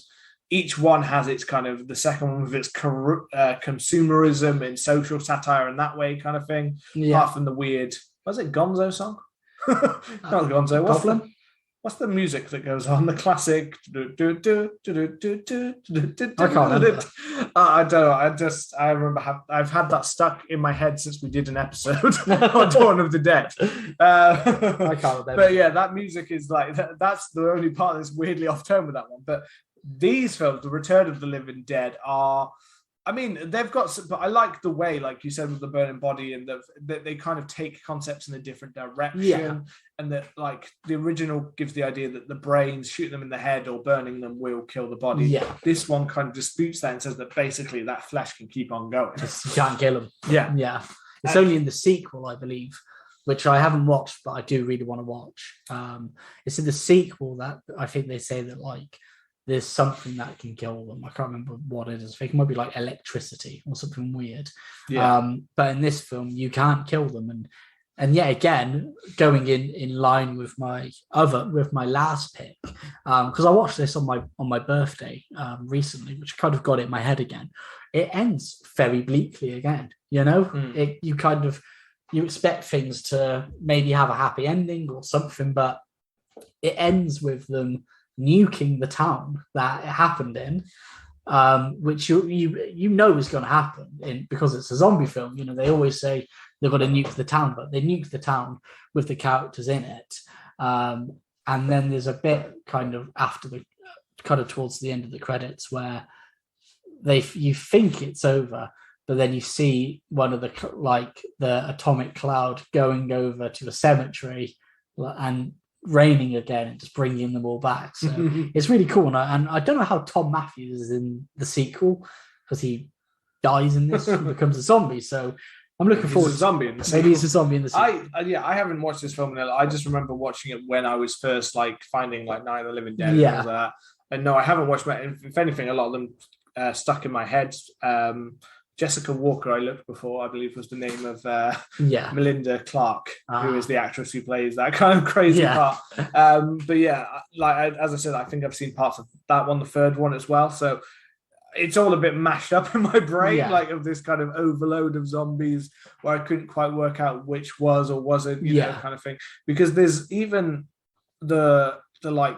Each one has its kind of, the second one with its consumerism and social satire and that way kind of thing. Yeah. Apart from the weird, was it Gonzo song? Not Gonzo. What's the music that goes on? The classic. I can't remember. I don't know. I remember I've had that stuck in my head since we did an episode on Dawn of the Dead. I can't remember. But yeah, that music is like that's the only part that's weirdly off tone with that one. But these films, The Return of the Living Dead, are. I mean, they've got some, but I like the way, like you said, with the burning body, and that they kind of take concepts in a different direction, and that like the original gives the idea that the brains, shooting them in the head or burning them will kill the body. Yeah. This one kind of disputes that and says that basically that flesh can keep on going. You can't kill them. Yeah. Yeah. It's only in the sequel, I believe, which I haven't watched, but I do really want to watch. It's in the sequel that I think they say that like, there's something that can kill them. I can't remember what it is. I think it might be like electricity or something weird. Yeah. But in this film, you can't kill them. And yet again, going in line with my last pick, because I watched this on my birthday recently, which kind of got it in my head again. It ends very bleakly again. You expect things to maybe have a happy ending or something, but it ends with them nuking the town that it happened in, which you know is going to happen because it's a zombie film. They always say they're going to nuke the town, but they nuke the town with the characters in it. And then there's a bit kind of towards the end of the credits where you think it's over, but then you see one of the atomic cloud going over to a cemetery and raining again and just bringing them all back. So it's really cool. And I don't know how Tom Matthews is in the sequel because he dies in this and becomes a zombie. So I'm looking forward to zombie in the sequel. Maybe he's a zombie in the sequel. I haven't watched this film. I just remember watching it when I was first finding Night of the Living Dead and things like that. And no, I haven't watched it. If anything, a lot of them stuck in my head. Jessica Walker, I looked before, I believe was the name of Melinda Clarke, who is the actress who plays that kind of crazy part. But yeah, as I said, I think I've seen parts of that one, the third one as well. So it's all a bit mashed up in my brain, of this kind of overload of zombies where I couldn't quite work out which was or wasn't, you know, kind of thing. Because there's even the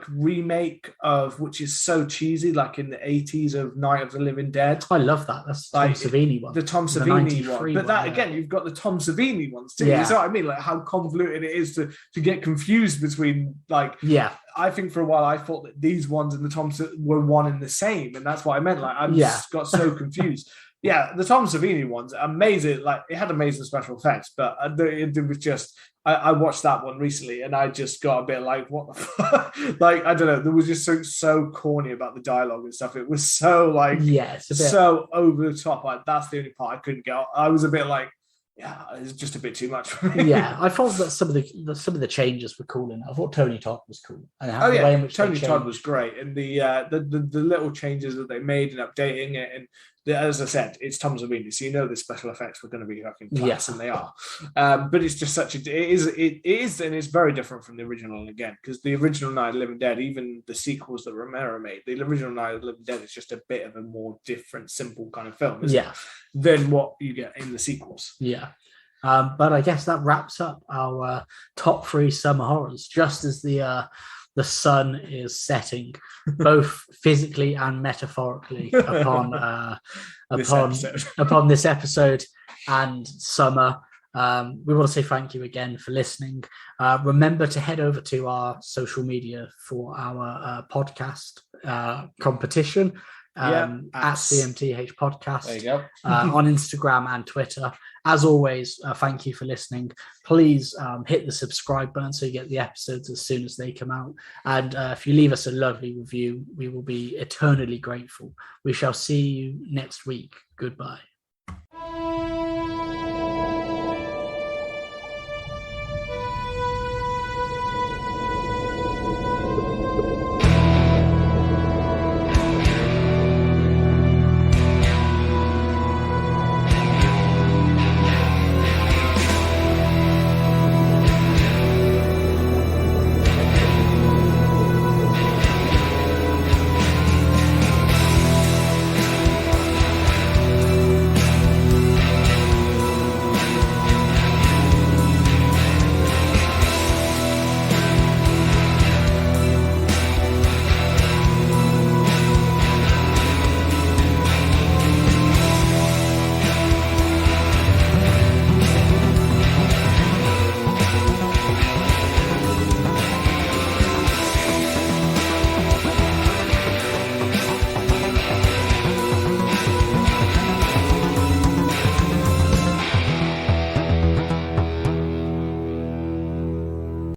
remake of, which is so cheesy, in the 80s, of Night of the Living Dead. I love that. That's Tom Savini one. The Tom Savini one. But that again, you've got the Tom Savini ones too. You know what I mean? How convoluted it is to get confused between I think for a while I thought that these ones and the Tom were one and the same, and that's what I meant. I just got so confused. Yeah, the Tom Savini ones, amazing. It had amazing special effects, but it was just I watched that one recently, and I just got a bit like, what the fuck? Like, I don't know. There was just so corny about the dialogue and stuff. It was so like, so over the top. Like, that's the only part I couldn't get. I was a bit like, yeah, it's just a bit too much for me. Yeah, I thought that some of the changes were cool, and I thought Tony Todd was cool. And the way in which Tony Todd was great, and the little changes that they made and updating it, and as I said, it's Tom Savini, so you know the special effects were going to be fucking class, and they are. But it's just it is, and it's very different from the original again, because the original Night of the Living Dead, even the sequels that Romero made, the original Night of the Living Dead is just a bit of a more different, simple kind of film, isn't it, than what you get in the sequels. Yeah. But I guess that wraps up our top 3 summer horrors, just as the sun is setting, both physically and metaphorically, upon this episode and summer. We want to say thank you again for listening. Remember to head over to our social media for our podcast competition. At CMTH Podcast. There you go. On Instagram and Twitter. As always, thank you for listening. Please hit the subscribe button so you get the episodes as soon as they come out. And if you leave us a lovely review, we will be eternally grateful. We shall see you next week. Goodbye.